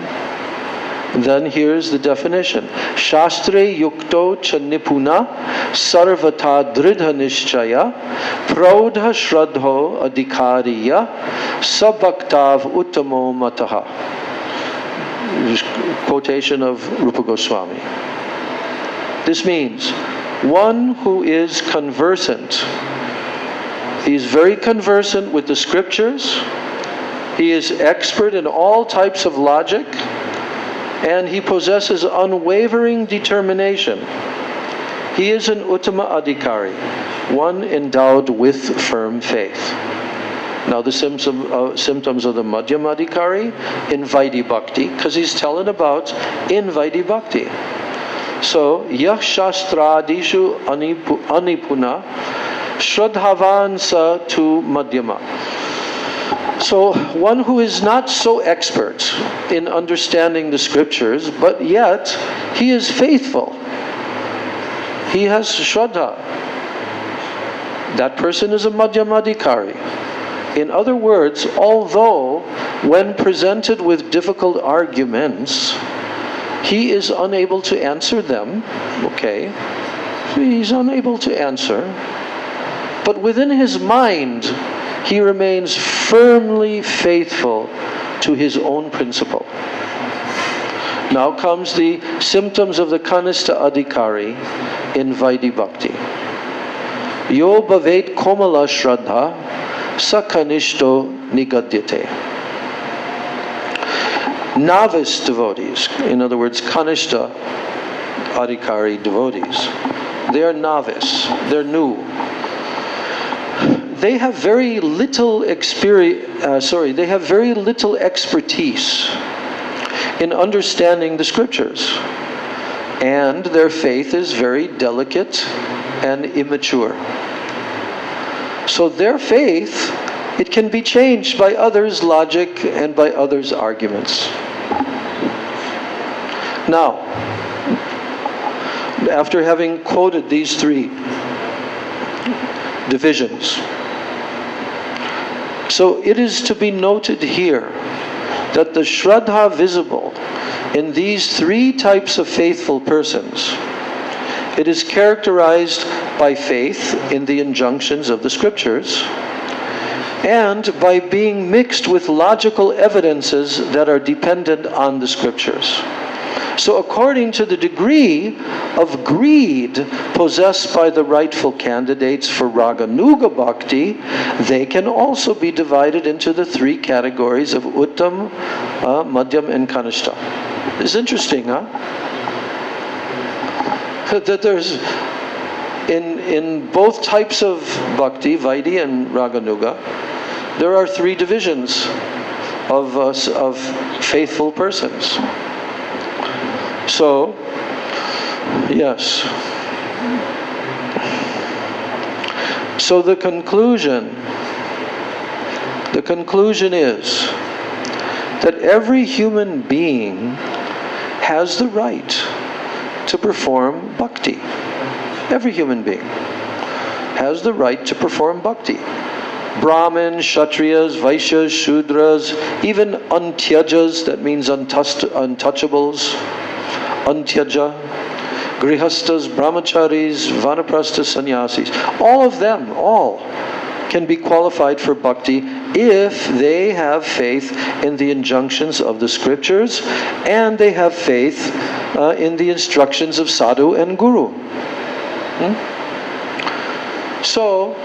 then here's the definition. Shastre yukto cha nipuna sarvata dridha nishchaya praudha shraddho adhikariya sabhaktav uttamo mataha. Quotation of Rupa Goswami. This means one who is conversant. He is very conversant with the scriptures. He is expert in all types of logic, and he possesses unwavering determination. He is an Uttama Adhikari, one endowed with firm faith. Now the symptoms of the Madhyam Adhikari in Vaidhi Bhakti, because he's telling about in Vaidhi Bhakti. So, Yah Shastradishu Anipuna Shraddhavan Sa Tu Madhyama. So, one who is not so expert in understanding the scriptures, but yet he is faithful. He has Shraddha. That person is a Madhyamadhikari. In other words, although when presented with difficult arguments, he is unable to answer them, okay? He's unable to answer. But within his mind, he remains firmly faithful to his own principle. Now comes the symptoms of the Kanishta Adhikari in Vaidhi Bhakti. Yo bhavet komala shraddha sa kanishto nigadyate. Novice devotees, in other words, Kanishta Adhikari devotees, they are novice, they're new. They have very little they have very little expertise in understanding the scriptures, and their faith is very delicate and immature. So their faith, it can be changed by others' logic and by others' arguments. Now, after having quoted these three divisions, so it is to be noted here that the Shraddha visible in these three types of faithful persons, it is characterized by faith in the injunctions of the scriptures, and by being mixed with logical evidences that are dependent on the scriptures. So according to the degree of greed possessed by the rightful candidates for Raganuga Bhakti, they can also be divided into the three categories of Uttam, Madhyam, and Kanishta. It's interesting, huh? That there's, in both types of Bhakti, Vaidhi and Raganuga, there are three divisions of faithful persons. So, yes. So the conclusion is that every human being has the right to perform bhakti. Every human being has the right to perform bhakti. Brahmins, Kshatriyas, Vaishyas, Shudras, even Antyajas, that means untouchables, Antyaja, Grihastas, Brahmacharis, Vanaprasthas, Sannyasis. All of them, can be qualified for bhakti if they have faith in the injunctions of the scriptures and they have faith in the instructions of sadhu and guru. So,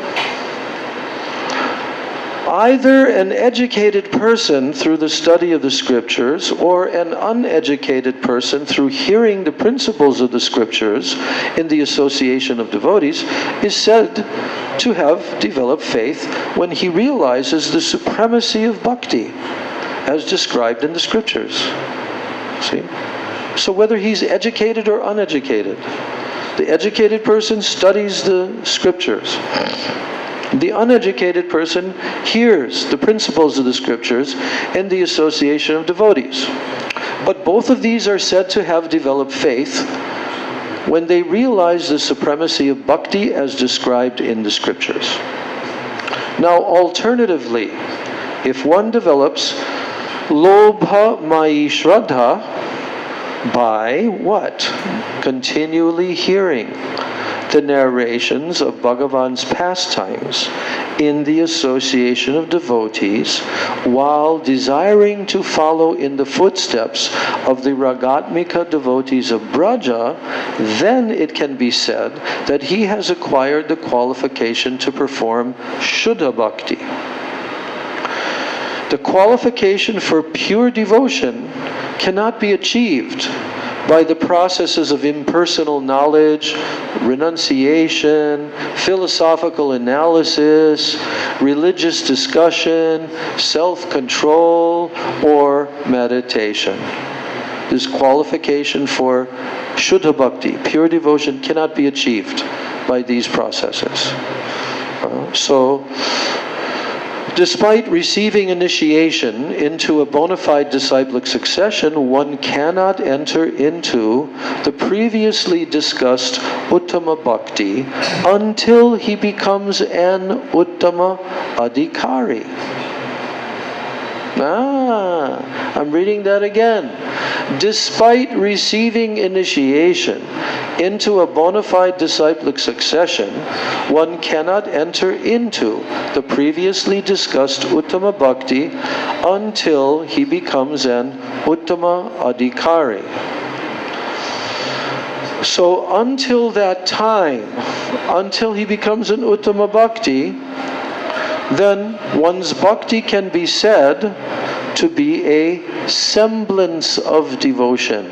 either an educated person through the study of the scriptures or an uneducated person through hearing the principles of the scriptures in the association of devotees is said to have developed faith when he realizes the supremacy of bhakti as described in the scriptures. See? So whether he's educated or uneducated, the educated person studies the scriptures. The uneducated person hears the principles of the scriptures in the association of devotees. But both of these are said to have developed faith when they realize the supremacy of bhakti as described in the scriptures. Now, alternatively, if one develops lobha mayi shraddha by what? Continually hearing the narrations of Bhagavan's pastimes in the association of devotees while desiring to follow in the footsteps of the Ragatmika devotees of Braja, then it can be said that he has acquired the qualification to perform Shuddha Bhakti. The qualification for pure devotion cannot be achieved by the processes of impersonal knowledge, renunciation, philosophical analysis, religious discussion, self-control, or meditation. This qualification for Shuddha Bhakti, pure devotion, cannot be achieved by these processes. So, despite receiving initiation into a bona fide disciplic succession, one cannot enter into the previously discussed Uttama Bhakti until he becomes an Uttama Adhikari. I'm reading that again. Despite receiving initiation into a bona fide disciplic succession, one cannot enter into the previously discussed Uttama Bhakti until he becomes an Uttama Adhikari. So until that time, until he becomes an Uttama Bhakti, then one's bhakti can be said to be a semblance of devotion.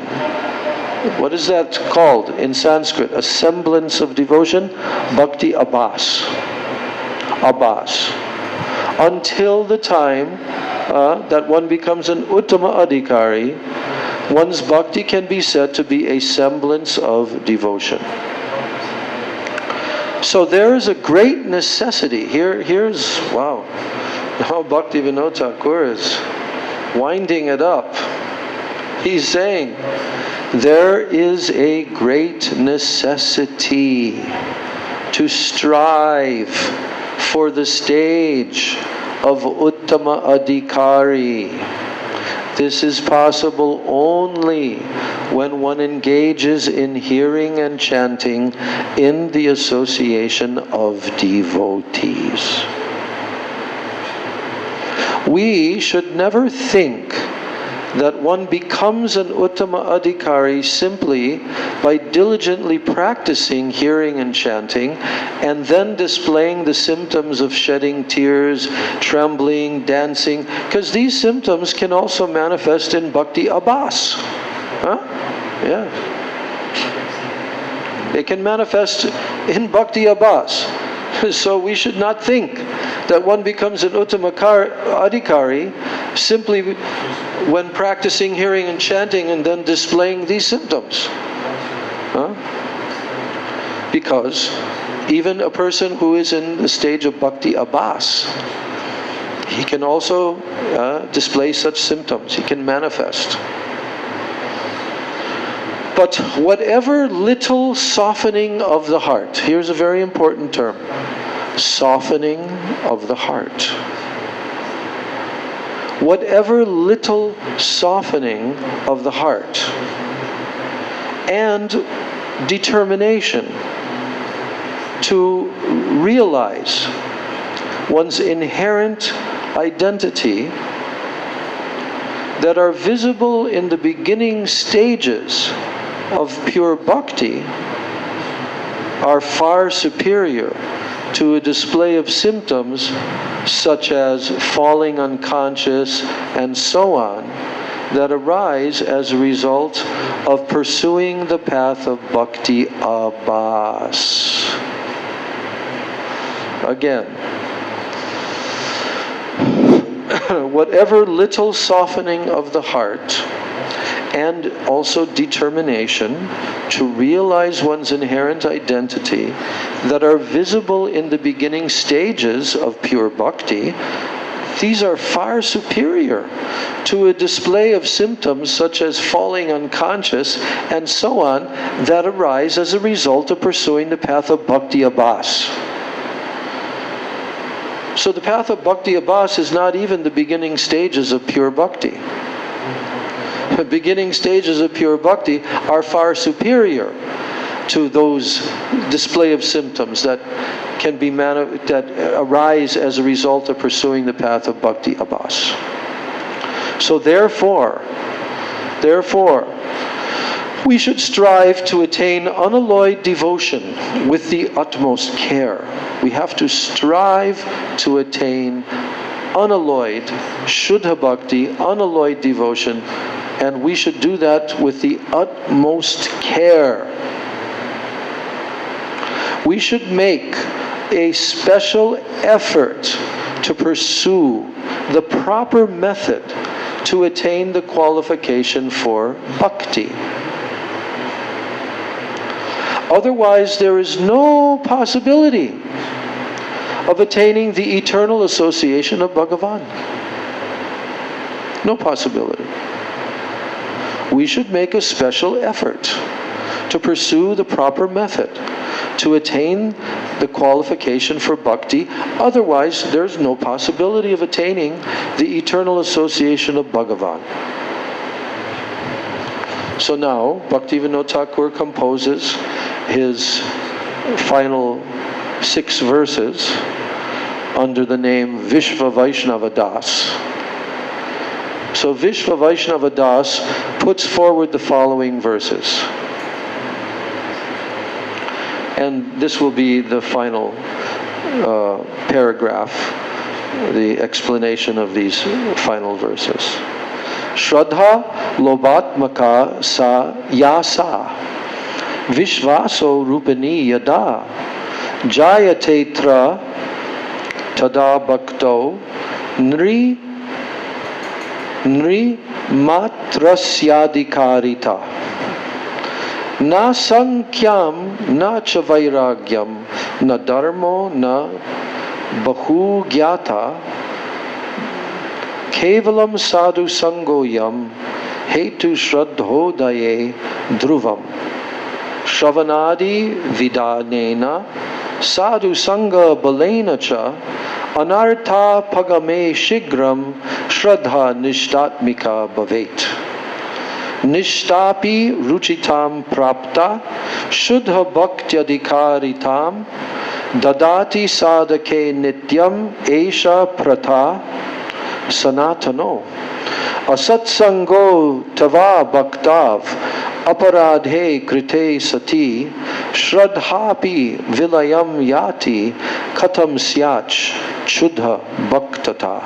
What is that called in Sanskrit? A semblance of devotion? Bhakti abhas. Abhas. Until the time that one becomes an Uttama Adhikari, one's bhakti can be said to be a semblance of devotion. So there is a great necessity. Here's wow, how Bhaktivinoda Thakur is winding it up. He's saying, there is a great necessity to strive for the stage of Uttama Adhikari. This is possible only when one engages in hearing and chanting in the association of devotees. We should never think that one becomes an Uttama Adhikari simply by diligently practicing hearing and chanting, and then displaying the symptoms of shedding tears, trembling, dancing, because these symptoms can also manifest in Bhakti Abhas. Huh? Yeah. They can manifest in Bhakti Abhas. So we should not think that one becomes an Uttama Adhikari simply when practicing hearing and chanting and then displaying these symptoms. Huh? Because even a person who is in the stage of Bhakti Abhas, he can also display such symptoms. He can manifest. But whatever little softening of the heart, here's a very important term, softening of the heart. Whatever little softening of the heart and determination to realize one's inherent identity that are visible in the beginning stages of pure bhakti are far superior to a display of symptoms such as falling unconscious and so on that arise as a result of pursuing the path of Bhakti Abhas. Again, whatever little softening of the heart and also determination to realize one's inherent identity that are visible in the beginning stages of pure bhakti, these are far superior to a display of symptoms such as falling unconscious and so on that arise as a result of pursuing the path of Bhakti Abhas. So the path of Bhakti Abhas is not even the beginning stages of pure bhakti. The beginning stages of pure bhakti are far superior to those display of symptoms that can be that arise as a result of pursuing the path of Bhakti Abhas. So therefore, we should strive to attain unalloyed devotion with the utmost care. We have to strive to attain unalloyed Shuddha Bhakti, unalloyed devotion, and we should do that with the utmost care. We should make a special effort to pursue the proper method to attain the qualification for bhakti. Otherwise, there is no possibility of attaining the eternal association of Bhagavan. No possibility. We should make a special effort to pursue the proper method to attain the qualification for bhakti. Otherwise, there's no possibility of attaining the eternal association of Bhagavan. So now, Bhaktivinoda Thakur composes his final 6 verses under the name Vishva Vaishnava Das. So Vishva Vaishnava Das puts forward the following verses. And this will be the final paragraph, the explanation of these final verses. Shraddha lobatmaka sa yasa vishvaso rupani yada jayatetra tada bhakto nri matrasyadikarita na sankyam na cha vairagyam na dharmo na bahu gyata kevalam sadhu sangoyam hetu shraddhodaye dhruvam shravanadi vidanena sadhu sanga balena cha anartha pagame shigram shraddha nishtatmika bhavet nishtapi ruchitam prapta shuddha bhaktyadhikaritam dadati sadhake nityam esha pratha sanatano Asatsango tava bhaktav aparadhe krite sati shraddhapi vilayam yati katam syach chudha bhaktata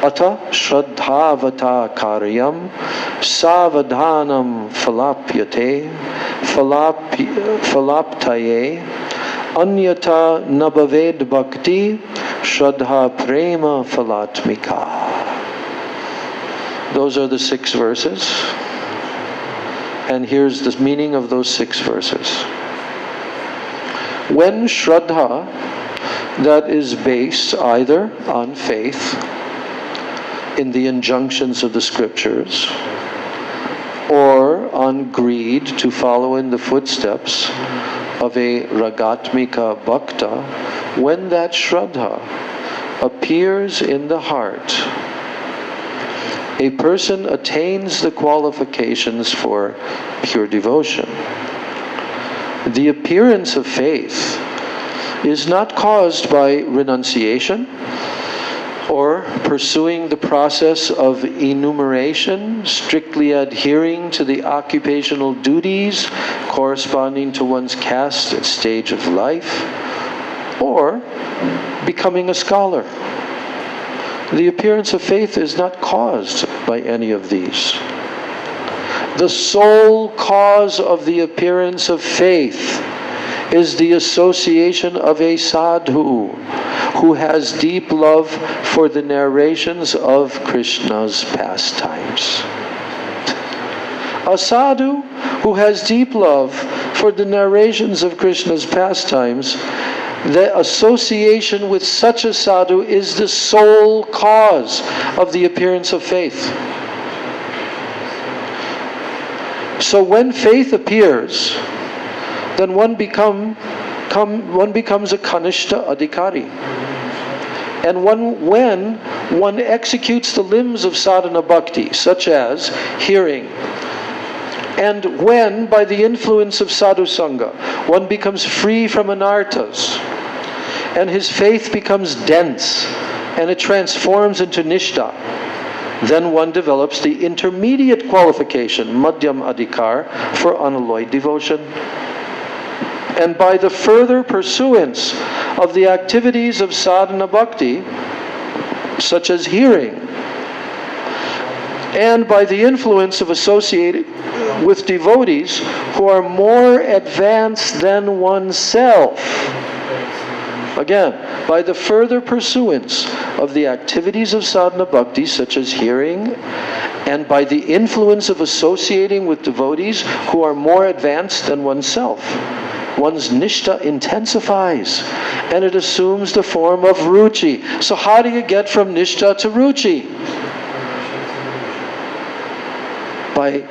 ata shraddhavata karyam savadhanam falapyate falaptaye anyata nabhaved bhakti shraddha prema falatmika. Those are the 6 verses. And here's the meaning of those 6 verses. When Shraddha, that is based either on faith in the injunctions of the scriptures, or on greed to follow in the footsteps of a Ragatmika Bhakta, when that Shraddha appears in the heart, a person attains the qualifications for pure devotion. The appearance of faith is not caused by renunciation or pursuing the process of enumeration, strictly adhering to the occupational duties corresponding to one's caste and stage of life, or becoming a scholar. The appearance of faith is not caused by any of these. The sole cause of the appearance of faith is the association of a sadhu who has deep love for the narrations of Krishna's pastimes. A sadhu who has deep love for the narrations of Krishna's pastimes, the association with such a sadhu is the sole cause of the appearance of faith. So when faith appears, then one becomes a Kanishta Adhikari. And when one executes the limbs of sadhana bhakti, such as hearing, and when, by the influence of sadhu sangha, one becomes free from anarthas, and his faith becomes dense, and it transforms into nishta, then one develops the intermediate qualification, madhyam adhikar, for unalloyed devotion. And by the further pursuance of the activities of sadhana bhakti, such as hearing, and by the influence of associating with devotees who are more advanced than oneself, again, by the further pursuance of the activities of sadhana bhakti, such as hearing, and by the influence of associating with devotees who are more advanced than oneself, one's nishta intensifies, and it assumes the form of ruchi. So how do you get from nishta to ruchi? By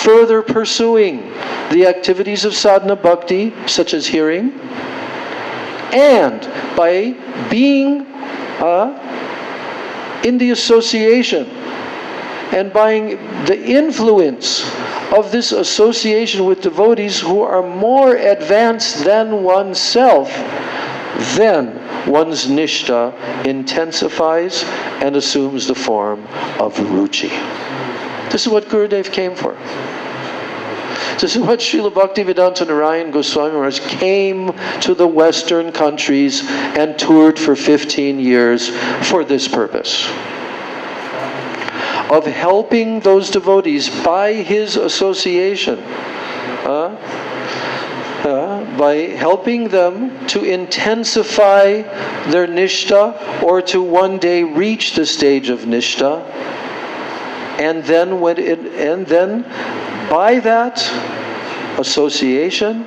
further pursuing the activities of sadhana bhakti, such as hearing, and by being in the association and by the influence of this association with devotees who are more advanced than oneself, then one's nishta intensifies and assumes the form of ruchi. This is what Gurudev came for. This is what Srila Bhaktivedanta Narayan Goswami Maharaj came to the Western countries and toured for 15 years for this purpose. Of helping those devotees by his association, by helping them to intensify their nishta or to one day reach the stage of nishta, and then by that association,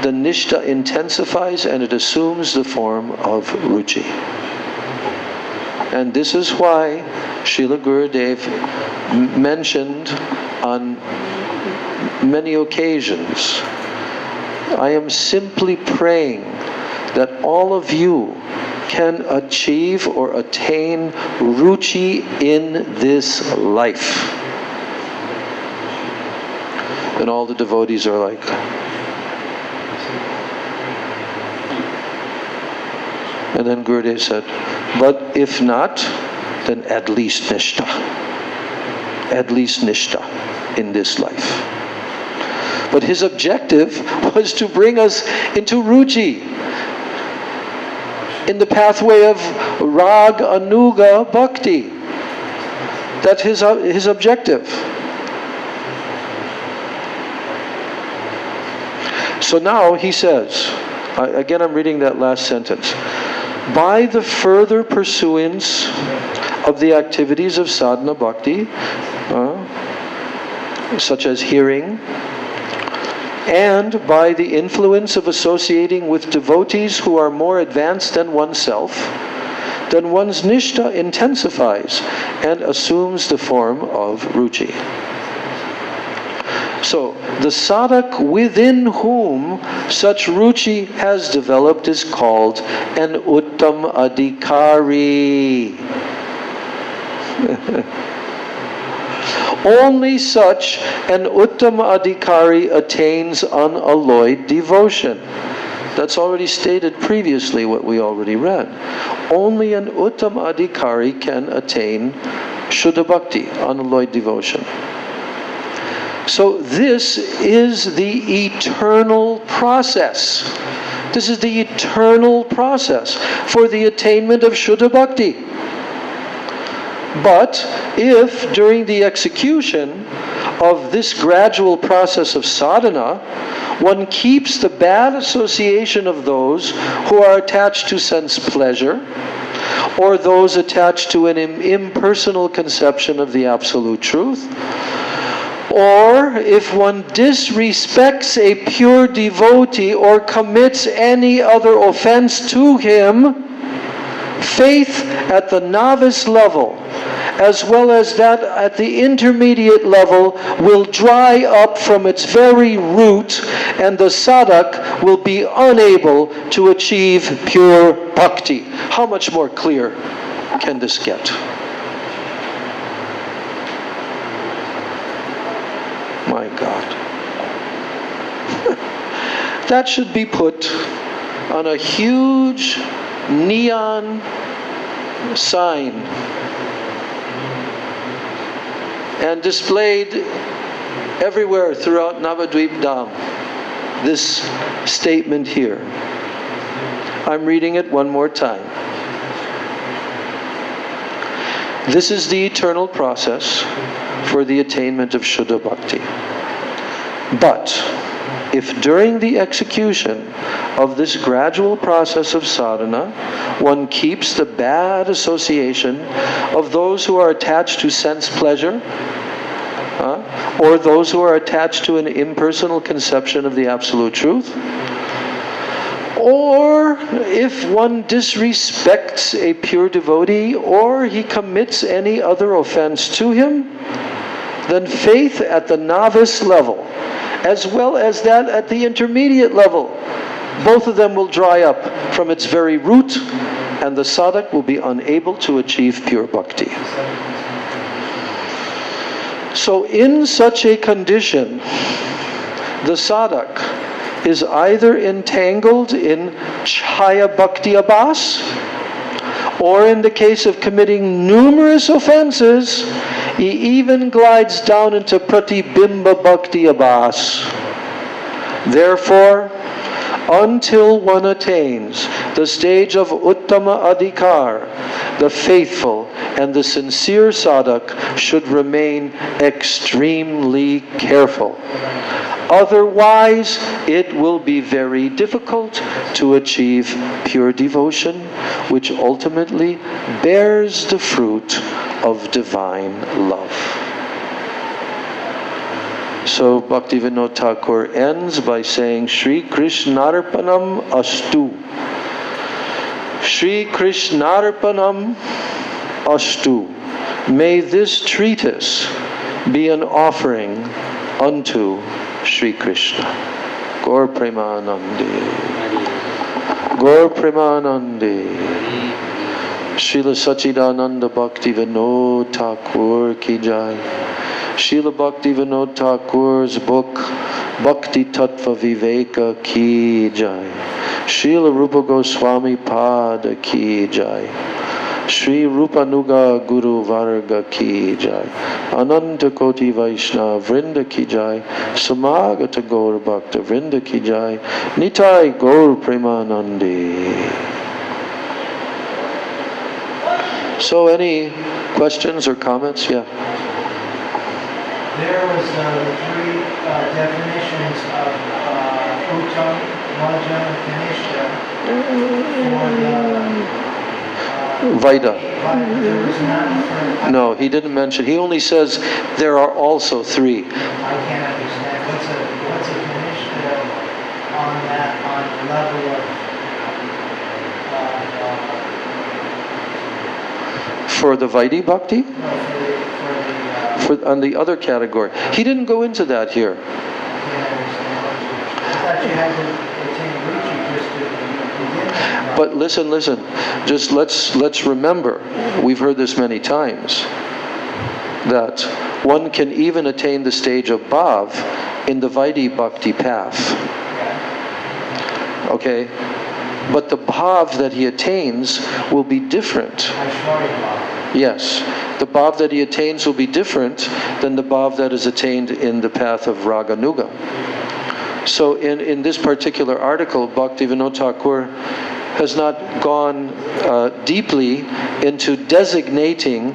the nishta intensifies and it assumes the form of ruchi. And this is why Srila Gurudev mentioned on many occasions, I am simply praying that all of you can achieve or attain ruchi in this life. And all the devotees are like, and then Gurudev said, but if not, then at least nishta. at least nishta in this life. But his objective was to bring us into ruchi, in the pathway of rag anuga bhakti. That's his objective. So now he says, again I'm reading that last sentence, by the further pursuance of the activities of sadhana bhakti, such as hearing, and by the influence of associating with devotees who are more advanced than oneself, then one's nishta intensifies and assumes the form of ruchi. So, the sadhak within whom such ruchi has developed is called an uttam adhikari. Only such an uttam adhikari attains unalloyed devotion. That's already stated previously, what we already read. Only an uttam adhikari can attain Shuddha Bhakti, unalloyed devotion. So this is the eternal process. This is the eternal process for the attainment of Shuddha Bhakti. But if during the execution of this gradual process of sadhana, one keeps the bad association of those who are attached to sense pleasure, or those attached to an impersonal conception of the absolute truth, or if one disrespects a pure devotee or commits any other offense to him, faith at the novice level, as well as that at the intermediate level, will dry up from its very root, and the sadhak will be unable to achieve pure bhakti. How much more clear can this get? My God. That should be put on a huge neon sign and displayed everywhere throughout Navadvip Dham. This statement here. I'm reading it one more time. This is the eternal process for the attainment of Shuddha Bhakti. But if during the execution of this gradual process of sadhana, one keeps the bad association of those who are attached to sense pleasure, or those who are attached to an impersonal conception of the absolute truth, or if one disrespects a pure devotee, or he commits any other offense to him, then faith at the novice level, as well as that at the intermediate level, both of them will dry up from its very root, and the sadhak will be unable to achieve pure bhakti. So in such a condition, the sadhak is either entangled in chaya bhakti abhas, or in the case of committing numerous offenses, he even glides down into pratibimba bhakti abhas. Therefore, until one attains the stage of uttama adhikar, the faithful and the sincere sadhak should remain extremely careful. Otherwise, it will be very difficult to achieve pure devotion, which ultimately bears the fruit of divine love. So Bhaktivinoda Thakur ends by saying, Shri Krishnarpanam Astu. Shri Krishnarpanam Astu. May this treatise be an offering unto Shri Krishna. Gaur Premanande. Gaur Premanande. Srila Sachidananda Bhaktivinoda Thakur ki jai. Srila Bhaktivinoda Thakur's book Bhakti-tattva-viveka ki jai. Srila Rupa Goswami Pada ki jai. Shri Rupanuga Guru Varga Ki Jai, Ananta Koti Vaishnava Vrinda Ki Jai, Samagata Gaur Bhakta Vrinda Ki Jai, Nitai Gaur Premanandi. So any questions or comments? Yeah. There was the three definitions of Uttam, Madhyam, and Kanishta for the Vaida. There was none for... No, he didn't mention. He only says there are also three. I can't understand. What's a Kanishta on the level of... For the Vaidhi Bhakti? No, On the other category. He didn't go into that here. I can't understand. I thought you had to attain Ruchi just to begin. But listen. Just let's remember, we've heard this many times, that one can even attain the stage of Bhav in the Vaidhi Bhakti path. Okay? But the Bhav that he attains will be different. Yes. The bhav that he attains will be different than the bhav that is attained in the path of Raganuga. So in this particular article, Bhaktivinoda Thakur has not gone deeply into designating,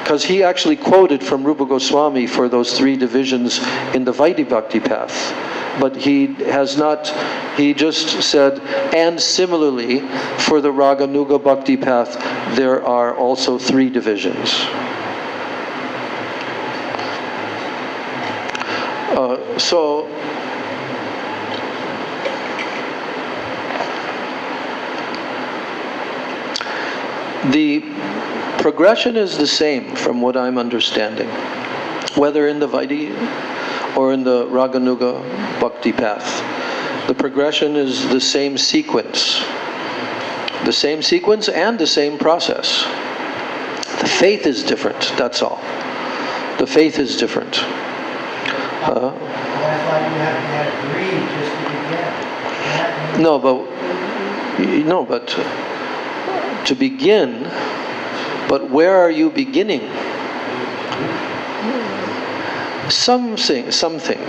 because he actually quoted from Rupa Goswami for those three divisions in the Vaidhi Bhakti path. But he has not, he just said, and similarly, for the Raganuga Bhakti path, there are also three divisions. So, the progression is the same from what I'm understanding, whether in the Vaidhi or in the Raganuga Bhakti path. The progression is the same sequence. The same sequence and the same process. The faith is different, that's all. The faith is different. I thought you had to have greed just to begin. To begin, but where are you beginning? Something,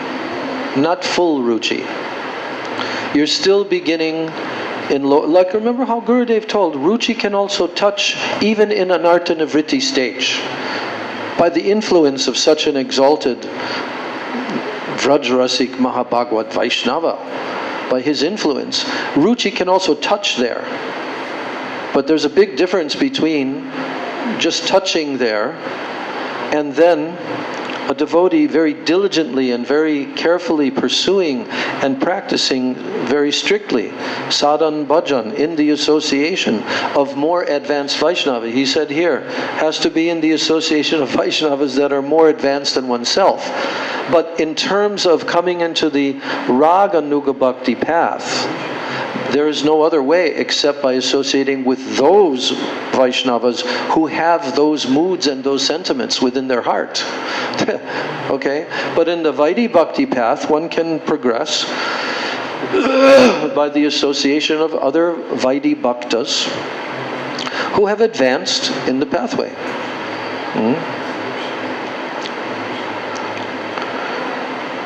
not full ruchi. You're still beginning in like remember how Gurudev told, ruchi can also touch even in an artha-nivritti stage. By the influence of such an exalted Vrajrasik Mahabhagavad Vaishnava, by his influence, ruchi can also touch there. But there's a big difference between just touching there and then a devotee very diligently and very carefully pursuing and practicing very strictly sadhan bhajan in the association of more advanced Vaishnava. He said here, has to be in the association of Vaishnavas that are more advanced than oneself. But in terms of coming into the Raganuga Bhakti path, there is no other way except by associating with those Vaishnavas who have those moods and those sentiments within their heart. Okay? But in the Vaidhi Bhakti path, one can progress by the association of other Vaidhi Bhaktas who have advanced in the pathway.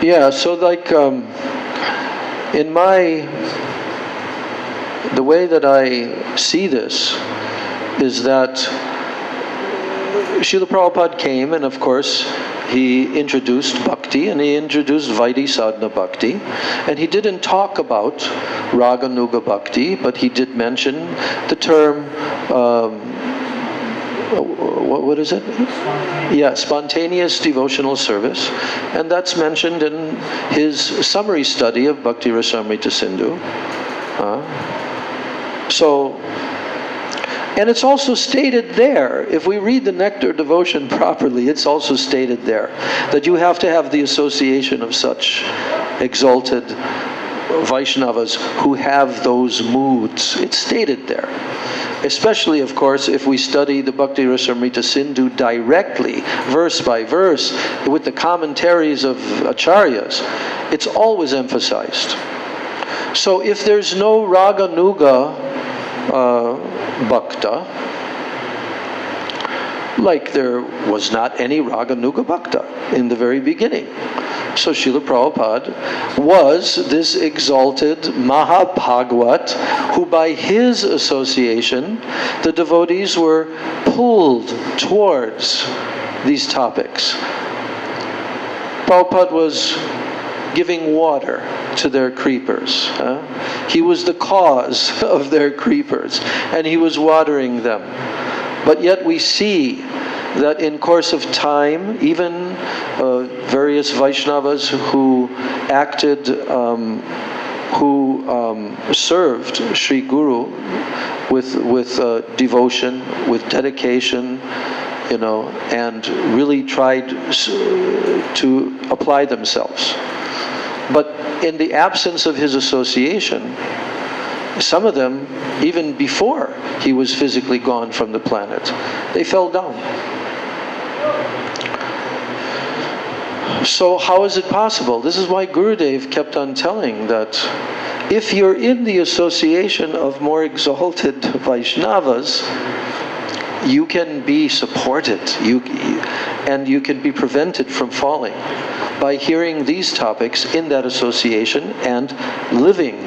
Yeah, so like in the way that I see this is that Srila Prabhupada came, and of course he introduced bhakti and he introduced Vaidhi Sadhana Bhakti, and he didn't talk about Raganuga Bhakti, but he did mention the term what is it? Yeah, spontaneous devotional service, and that's mentioned in his summary study of Bhakti Rasamrita Sindhu. And it's also stated there, if we read the Nectar Devotion properly, it's also stated there that you have to have the association of such exalted Vaishnavas who have those moods. It's stated there. Especially, of course, if we study the Bhakti Rasamrita Sindhu directly, verse by verse, with the commentaries of Acharyas, it's always emphasized. So if there's no Raganuga Bhakta, Like there was not any Raganuga Bhakta in the very beginning. So Srila Prabhupada was this exalted Mahabhagwat who by his association, the devotees were pulled towards these topics. Prabhupada was giving water to their creepers. He was the cause of their creepers, and he was watering them. But yet we see that in course of time, even various Vaishnavas who acted, who served Sri Guru with devotion, with dedication, and really tried to apply themselves. But in the absence of his association, some of them, even before he was physically gone from the planet, they fell down. So how is it possible? This is why Gurudev kept on telling that if you're in the association of more exalted Vaishnavas, you can be supported, and you can be prevented from falling by hearing these topics in that association and living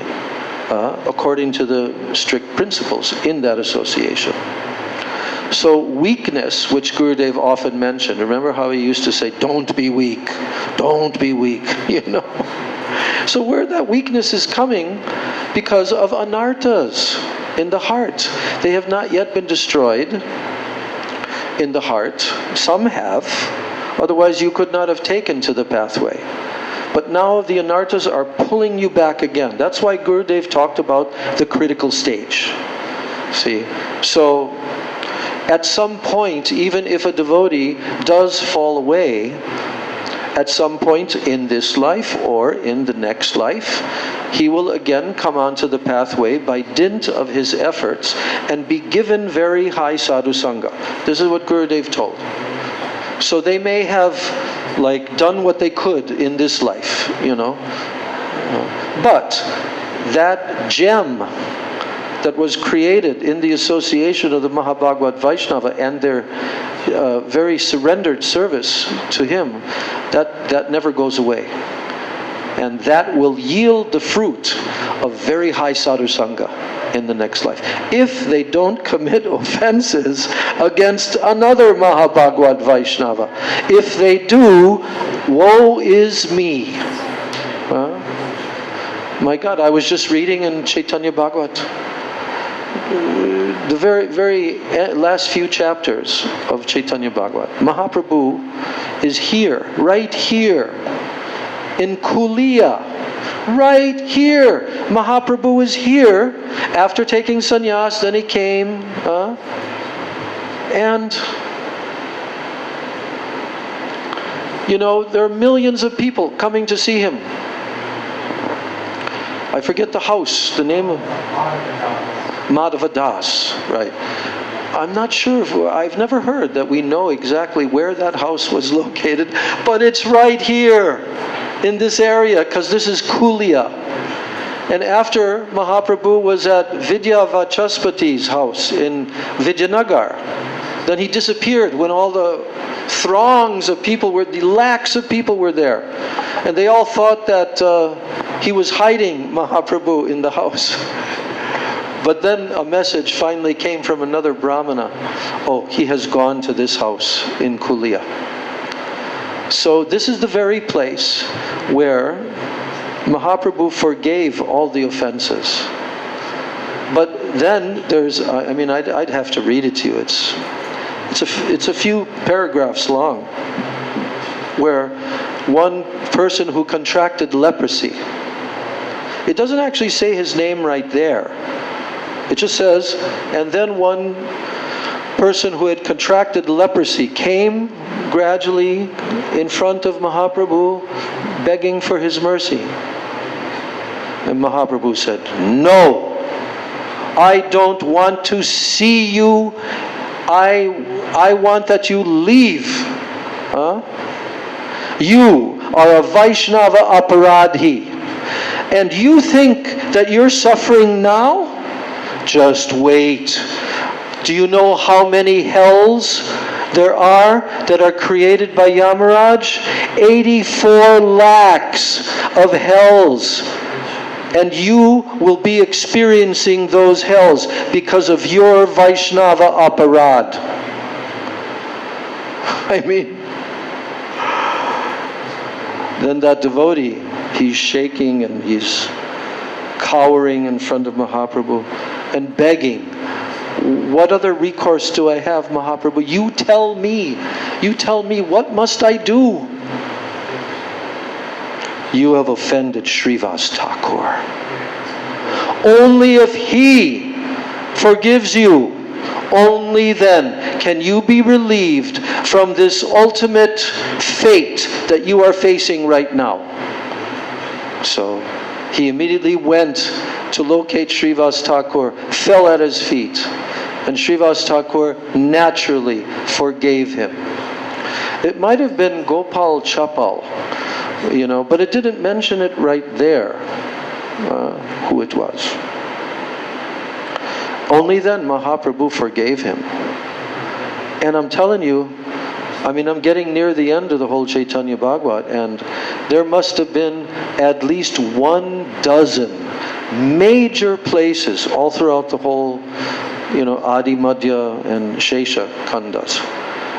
according to the strict principles in that association. So weakness, which Gurudev often mentioned, remember how he used to say, don't be weak, don't be weak, So where that weakness is coming, because of anarthas in the heart. They have not yet been destroyed in the heart. Some have, otherwise you could not have taken to the pathway. But now the anarthas are pulling you back again. That's why Gurudev talked about the critical stage. See? So, at some point, even if a devotee does fall away, at some point in this life or in the next life, he will again come onto the pathway by dint of his efforts and be given very high sadhu sangha. This is what Gurudev told. So they may have done what they could in this life, But that gem that was created in the association of the Mahabhagwat Vaishnava and their very surrendered service to him, that never goes away. And that will yield the fruit of very high sadhu sangha in the next life. If they don't commit offenses against another Mahabhagwat Vaishnava. If they do, woe is me. My God, I was just reading in Chaitanya Bhagavat, the very, very last few chapters of Chaitanya Bhagavat. Mahaprabhu is here, right here, in Kulia. Right here. Mahaprabhu is here after taking sannyas, then he came, and there are millions of people coming to see him. I forget the house, the name of Madhava Das, right. I'm not sure, I've never heard that we know exactly where that house was located, but it's right here in this area, because this is Kulia. And after Mahaprabhu was at Vidya Vachaspati's house in Vidyanagar, then he disappeared when all the throngs of people the lakhs of people were there. And they all thought that he was hiding Mahaprabhu in the house. But then a message finally came from another Brahmana. Oh, he has gone to this house in Kulia. So this is the very place where Mahaprabhu forgave all the offenses. But then there's, I'd have to read it to you. It's a few paragraphs long, where one person who contracted leprosy, it doesn't actually say his name right there. It just says, and then one person who had contracted leprosy came gradually in front of Mahaprabhu begging for his mercy. And Mahaprabhu said, no, I don't want to see you. I want that you leave. You are a Vaishnava aparadhi. And you think that you're suffering now? Just wait. Do you know how many hells there are that are created by Yamaraj, 84 lakhs of hells. And you will be experiencing those hells because of your Vaishnava aparad. I mean, then that devotee, he's shaking and he's cowering in front of Mahaprabhu and begging, what other recourse do I have, Mahaprabhu? You tell me, what must I do? You have offended Srivas Thakur. Only if he forgives you, only then can you be relieved from this ultimate fate that you are facing right now. So he immediately went to locate Srivas Thakur, fell at his feet, and Srivas Thakur naturally forgave him. It might have been Gopal Chapal, but it didn't mention it right there, who it was. Only then Mahaprabhu forgave him. And I'm telling you, I'm getting near the end of the whole Chaitanya Bhagavat, and there must have been at least 12 major places all throughout the whole, Adi, Madhya, and Shesha Kandas,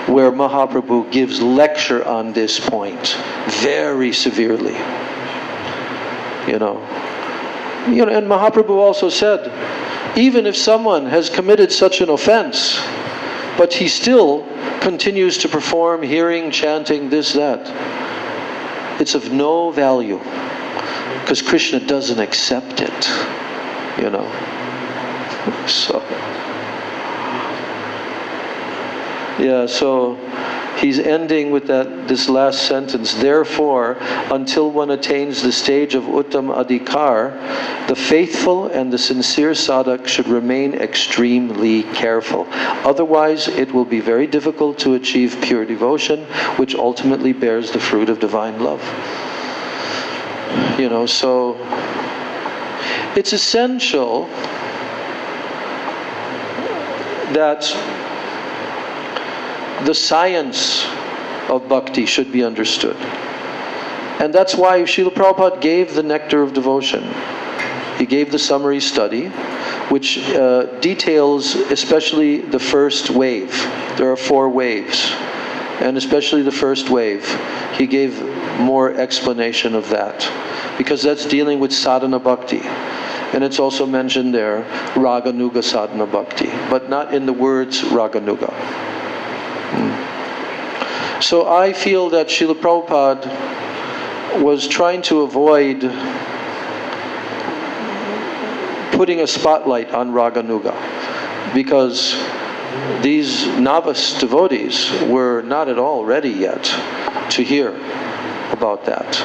where Mahaprabhu gives lecture on this point very severely. And Mahaprabhu also said, even if someone has committed such an offense, but he still continues to perform hearing, chanting, this, that, it's of no value, because Krishna doesn't accept it, So, so he's ending with this last sentence. Therefore, until one attains the stage of Uttam Adhikar, the faithful and the sincere sadhak should remain extremely careful. Otherwise, it will be very difficult to achieve pure devotion, which ultimately bears the fruit of divine love. So it's essential that the science of bhakti should be understood. And that's why Srila Prabhupada gave the Nectar of Devotion. He gave the summary study, which details especially the first wave. There are 4 waves. And especially the first wave. He gave more explanation of that, because that's dealing with sadhana bhakti. And it's also mentioned there, Raganuga sadhana bhakti, but not in the words Raganuga. So I feel that Srila Prabhupada was trying to avoid putting a spotlight on Raganuga, because these novice devotees were not at all ready yet to hear about that.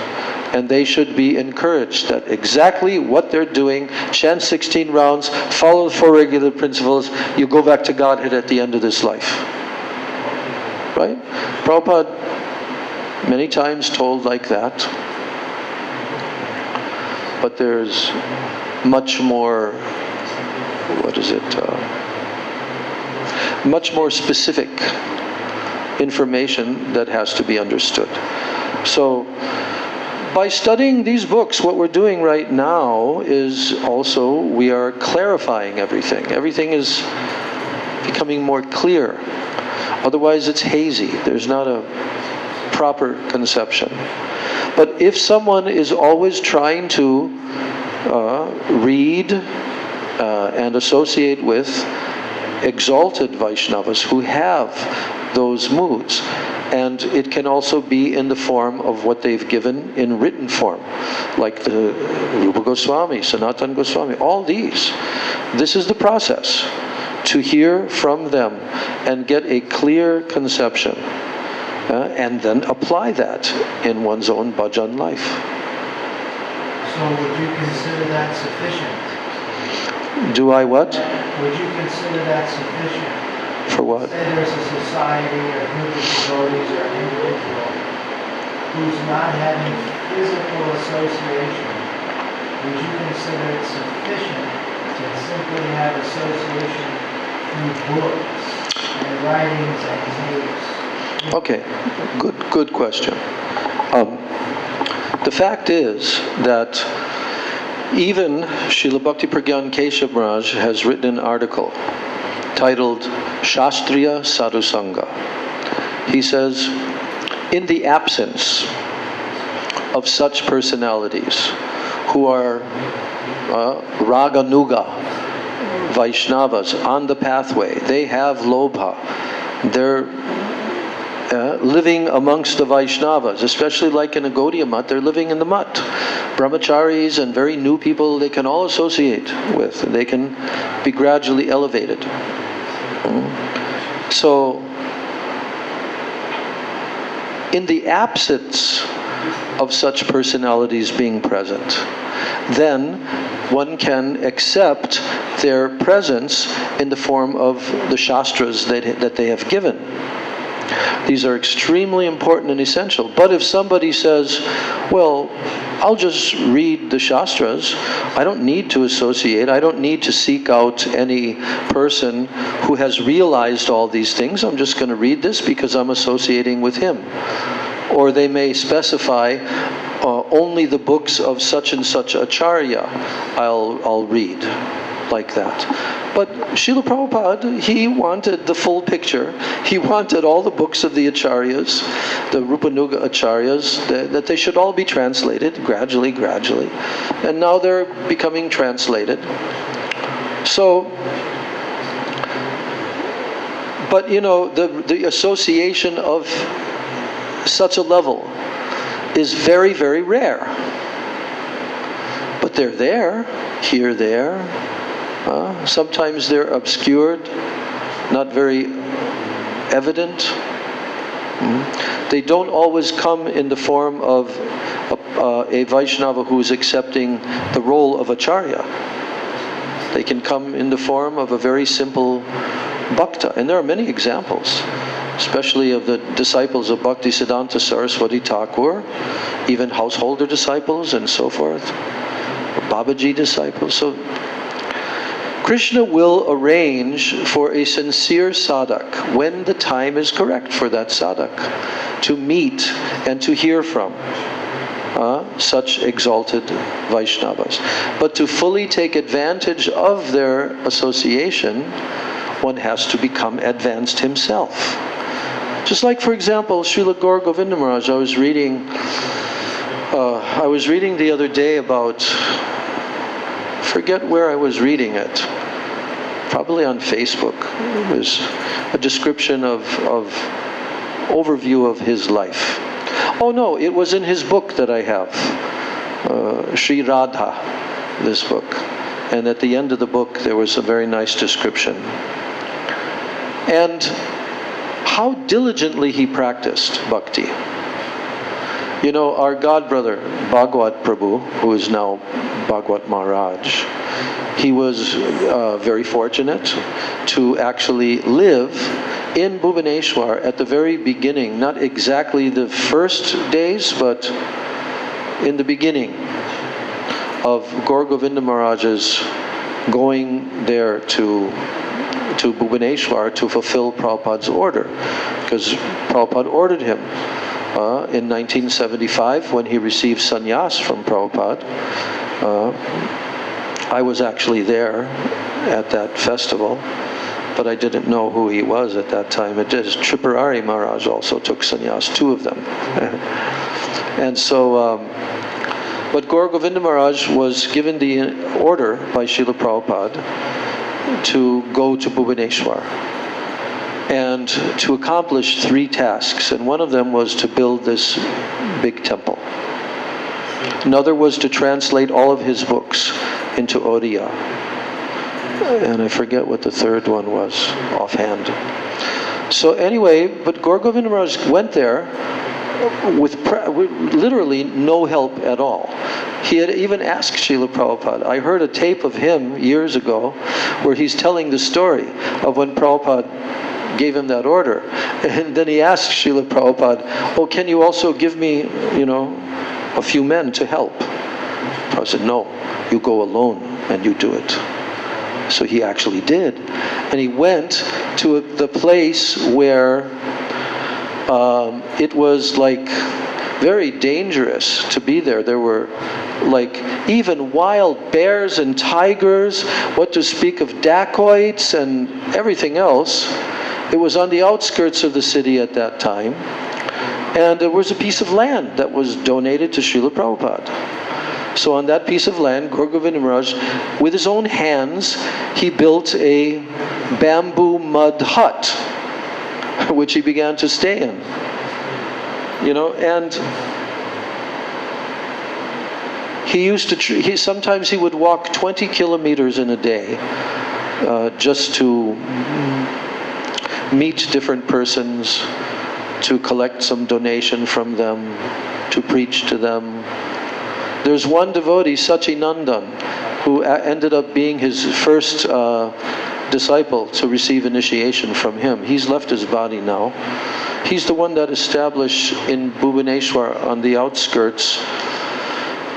And they should be encouraged that exactly what they're doing, chant 16 rounds, follow the 4 regular principles, you go back to Godhead at the end of this life. Right? Prabhupada many times told like that. But there's much more, much more specific information that has to be understood. So, by studying these books, what we're doing right now is also we are clarifying everything. Everything is becoming more clear. Otherwise it's hazy. There's not a proper conception. But if someone is always trying to read and associate with exalted Vaishnavas who have those moods, and it can also be in the form of what they've given in written form, like the Rupa Goswami, Sanatana Goswami, all these. This is the process, to hear from them and get a clear conception, and then apply that in one's own bhajan life. So would you consider that sufficient? Do I what? Would you consider that sufficient? For what? Say there's a society or a group of devotees or an individual who's not having physical association. Would you consider it sufficient to simply have association through books? and writings and tapes. Okay, good question. The fact is that even Srila Bhakti Pragyan Keshav Maharaj has written an article titled Shastriya Sadhu Sangha. He says, in the absence of such personalities who are Raganuga Vaishnavas on the pathway, they have Lobha, they're living amongst the Vaishnavas, especially like in a Gaudiya Mat, they're living in the Mat. Brahmacharis and very new people they can all associate with. They can be gradually elevated. So, in the absence of such personalities being present, then one can accept their presence in the form of the Shastras that they have given. These are extremely important and essential. But if somebody says, well, I'll just read the Shastras, I don't need to associate, I don't need to seek out any person who has realized all these things, I'm just going to read this because I'm associating with him. Or they may specify only the books of such and such acharya I'll read, like that. But Srila Prabhupada, he wanted the full picture. He wanted all the books of the acharyas, the Rupanuga acharyas, that they should all be translated gradually. And now they're becoming translated. So, but you know, the association of such a level is very, very rare. But they're there, here, there. Sometimes they're obscured, not very evident. They don't always come in the form of a Vaishnava who is accepting the role of Acharya. They can come in the form of a very simple Bhakta. And there are many examples, especially of the disciples of Bhaktisiddhanta Saraswati Thakur, even householder disciples and so forth, Babaji disciples. So Krishna will arrange for a sincere sadhak, when the time is correct for that sadhak, to meet and to hear from such exalted Vaishnavas. But to fully take advantage of their association, one has to become advanced himself. Just like, for example, Srila Gaur Govinda Maharaj, I was reading the other day about, forget where I was reading it, probably on Facebook. It was a description of overview of his life. Oh no, it was in his book that I have, Sri Radha, this book. And at the end of the book there was a very nice description. And how diligently he practiced bhakti. You know, our god brother, Bhagwat Prabhu, who is now Bhagwat Maharaj, he was very fortunate to actually live in Bhubaneswar at the very beginning, not exactly the first days, but in the beginning of Gaur Govinda Maharaj's going there to Bhubaneswar to fulfill Prabhupada's order, because Prabhupada ordered him in 1975 when he received sannyas from Prabhupada. I was actually there at that festival, but I didn't know who he was at that time. Tripurari Maharaj also took sannyas, two of them. And so, but Gaur Govinda Maharaj was given the order by Srila Prabhupada to go to Bhubaneswar and to accomplish 3 tasks. And one of them was to build this big temple. Another was to translate all of his books into Odia. And I forget what the third one was offhand. So anyway, but Gaur Govinda Maharaj went there with literally no help at all. He had even asked Srila Prabhupada. I heard a tape of him years ago where he's telling the story of when Prabhupada gave him that order. And then he asked Srila Prabhupada, oh, can you also give me, a few men to help? Prabhupada said, no, you go alone and you do it. So he actually did. And he went to the place where it was like very dangerous to be there. There were like even wild bears and tigers, what to speak of dacoits and everything else. It was on the outskirts of the city at that time. And there was a piece of land that was donated to Srila Prabhupada. So on that piece of land, Gaur Govinda Maharaj, with his own hands, he built a bamboo mud hut, which he began to stay in. You know, and he used to, sometimes he would walk 20 kilometers in a day just to meet different persons, to collect some donation from them, to preach to them. There's one devotee, Sachinandan, who ended up being his first disciple to receive initiation from him. He's left his body now. He's the one that established in Bhubaneswar on the outskirts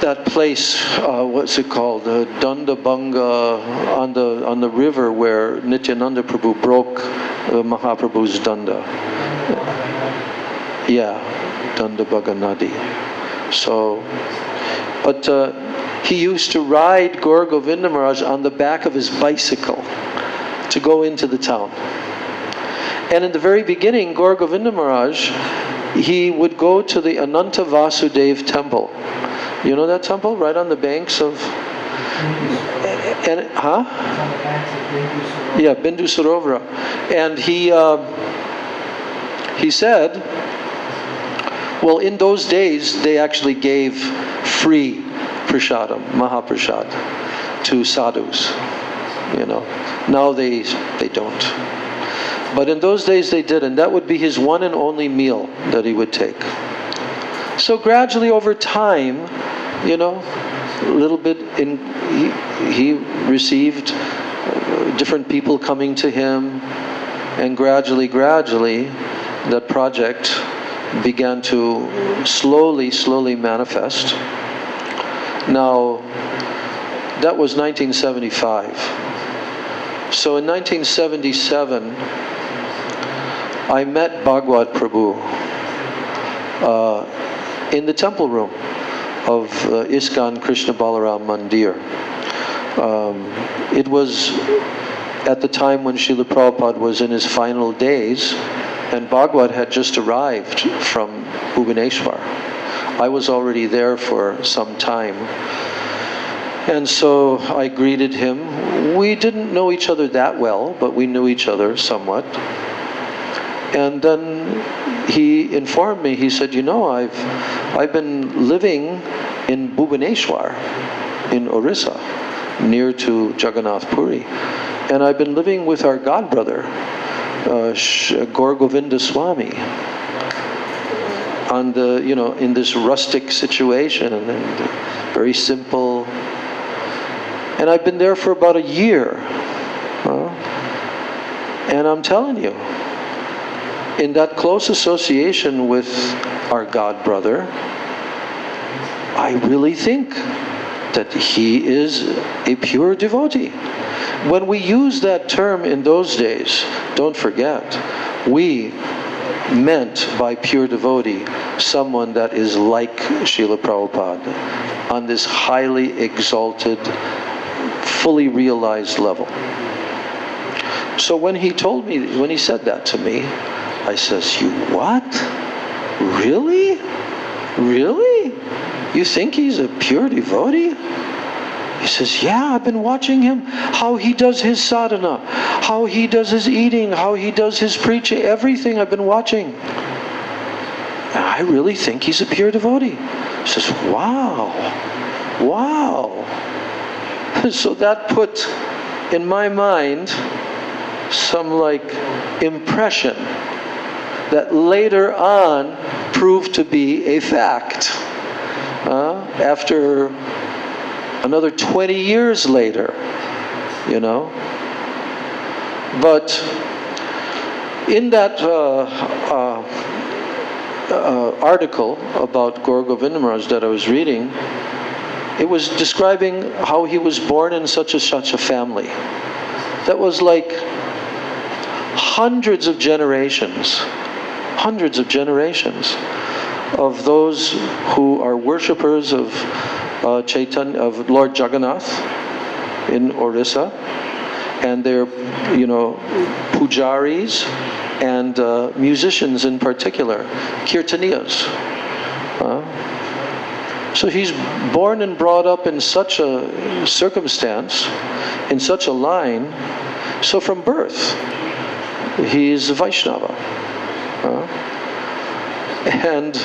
that place, what's it called, Dandabanga, on the river where Nityananda Prabhu broke Mahaprabhu's danda. Yeah, Dandabanga Nadi. So, but he used to ride Gaur Govinda Maharaj on the back of his bicycle to go into the town. And in the very beginning, Gaur Govinda Maharaj, he would go to the Ananta Vasudev temple. You know that temple? Right on the banks of... Yeah, Bindu Sarovara. And he said, well, in those days, they actually gave free prasadam, Mahaprasad, to sadhus. You know, now they don't. But in those days they did, and that would be his one and only meal that he would take. So gradually over time, you know, a little bit he received different people coming to him, and gradually, that project began to slowly manifest. Now, that was 1975. So in 1977, I met Bhagwat Prabhu in the temple room of ISKCON Krishna Balaram Mandir. It was at the time when Srila Prabhupada was in his final days, and Bhagwat had just arrived from Bhubaneswar. I was already there for some time. And so I greeted him. We didn't know each other that well, but we knew each other somewhat. And then he informed me, he said, you know, I've been living in Bhubaneswar, in Orissa, near to Jagannath Puri. And I've been living with our godbrother, Gaur Govinda Swami, on the, you know, in this rustic situation, and very simple. And I've been there for about a year. And I'm telling you, in that close association with our God brother, I really think that he is a pure devotee. When we use that term in those days, don't forget, we meant by pure devotee someone that is like Srila Prabhupada on this highly exalted, fully realized level. So when he told me, when he said that to me, I says, you what? Really? Really? You think he's a pure devotee? He says, yeah, I've been watching him, how he does his sadhana, how he does his eating, how he does his preaching, everything I've been watching. And I really think he's a pure devotee. He says, wow. So that put in my mind some like impression that later on proved to be a fact. After another 20 years later, you know. But in that article about Gaur Govinda Maharaj that I was reading, it was describing how he was born in such a family. that was like hundreds of generations of those who are worshippers of Chaitanya, of Lord Jagannath in Orissa, and they're, pujaris and musicians in particular, kirtaniyas. So he's born and brought up in such a circumstance, in such a line, so from birth, he's a Vaishnava. And,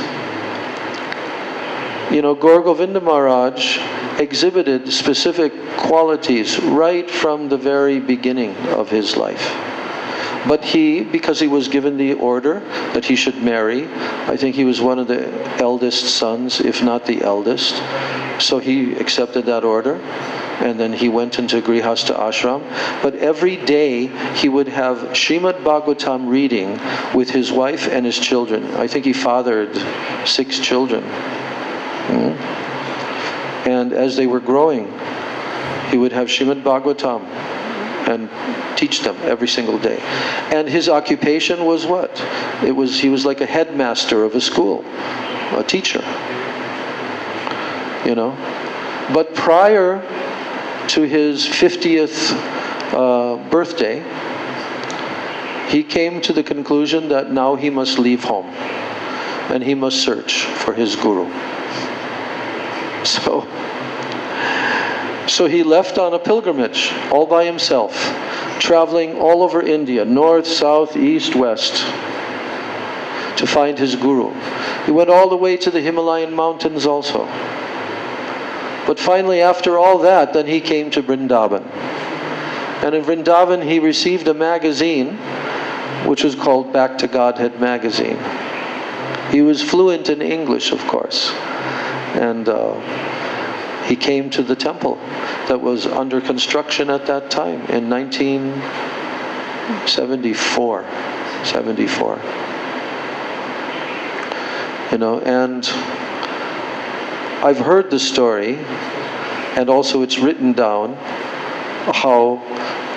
Gaur Govinda Maharaj exhibited specific qualities right from the very beginning of his life. But because he was given the order that he should marry, I think he was one of the eldest sons, if not the eldest, so he accepted that order, and then he went into Grihastha ashram. But every day he would have Srimad Bhagavatam reading with his wife and his children. I think he fathered 6 children. And as they were growing, he would have Srimad Bhagavatam and teach them every single day. And his occupation was what? He was like a headmaster of a school, a teacher. But prior to his 50th birthday, he came to the conclusion that now he must leave home and he must search for his guru. So he left on a pilgrimage all by himself, traveling all over India, north, south, east, west, to find his guru. He went all the way to the Himalayan mountains also. But finally, after all that, then he came to Vrindavan. And in Vrindavan, he received a magazine, which was called Back to Godhead magazine. He was fluent in English, of course. And he came to the temple that was under construction at that time in 1974. And I've heard the story, and also it's written down, how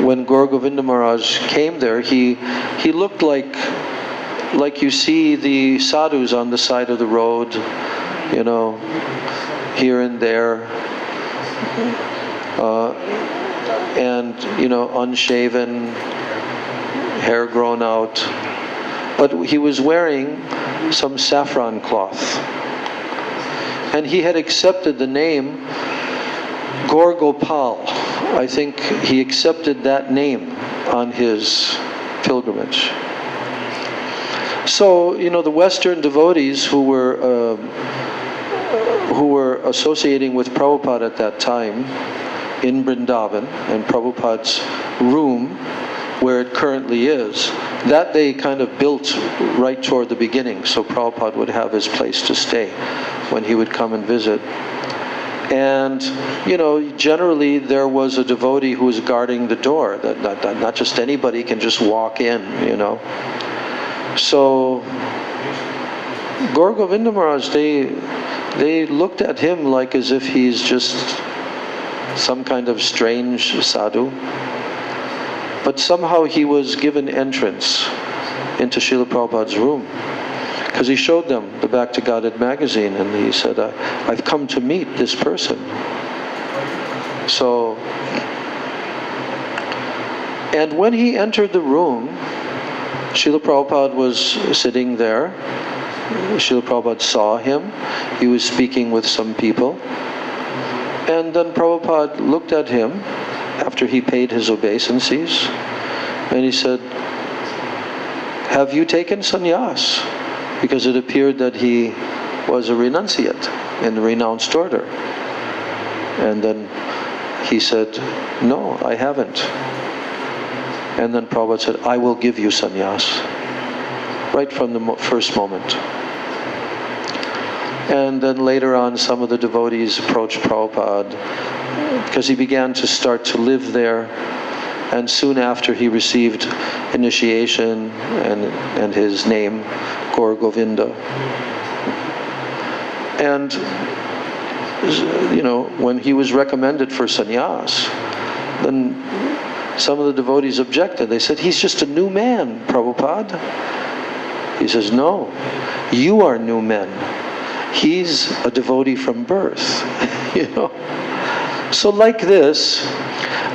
when Gaur Govinda Maharaj came there, he looked like you see the sadhus on the side of the road, here and there, and unshaven, hair grown out, but he was wearing some saffron cloth, and he had accepted the name Gaur Gopal. I think he accepted that name on his pilgrimage. So the Western devotees who were associating with Prabhupada at that time in Vrindavan, and Prabhupada's room where it currently is, that they kind of built right toward the beginning, so Prabhupada would have his place to stay when he would come and visit. And generally there was a devotee who was guarding the door, that not just anybody can just walk in, So Gaur Govinda Maharaj, they looked at him like as if he's just some kind of strange sadhu. But somehow he was given entrance into Srila Prabhupada's room, because he showed them the Back to Godhead magazine, and he said, I've come to meet this person. So, and when he entered the room, Srila Prabhupada was sitting there. Srila Prabhupada saw him. He was speaking with some people. And then Prabhupada looked at him after he paid his obeisances, and he said, have you taken sannyas? Because it appeared that he was a renunciate in the renounced order. And then he said, no, I haven't. And then Prabhupada said, I will give you sannyas. Right from the first moment. And then later on, some of the devotees approached Prabhupada, because he began to start to live there. And soon after, he received initiation and his name, Gaur Govinda. And when he was recommended for sannyas, then some of the devotees objected. They said, he's just a new man, Prabhupada. He says, no, you are new men. He's a devotee from birth. You know. So like this,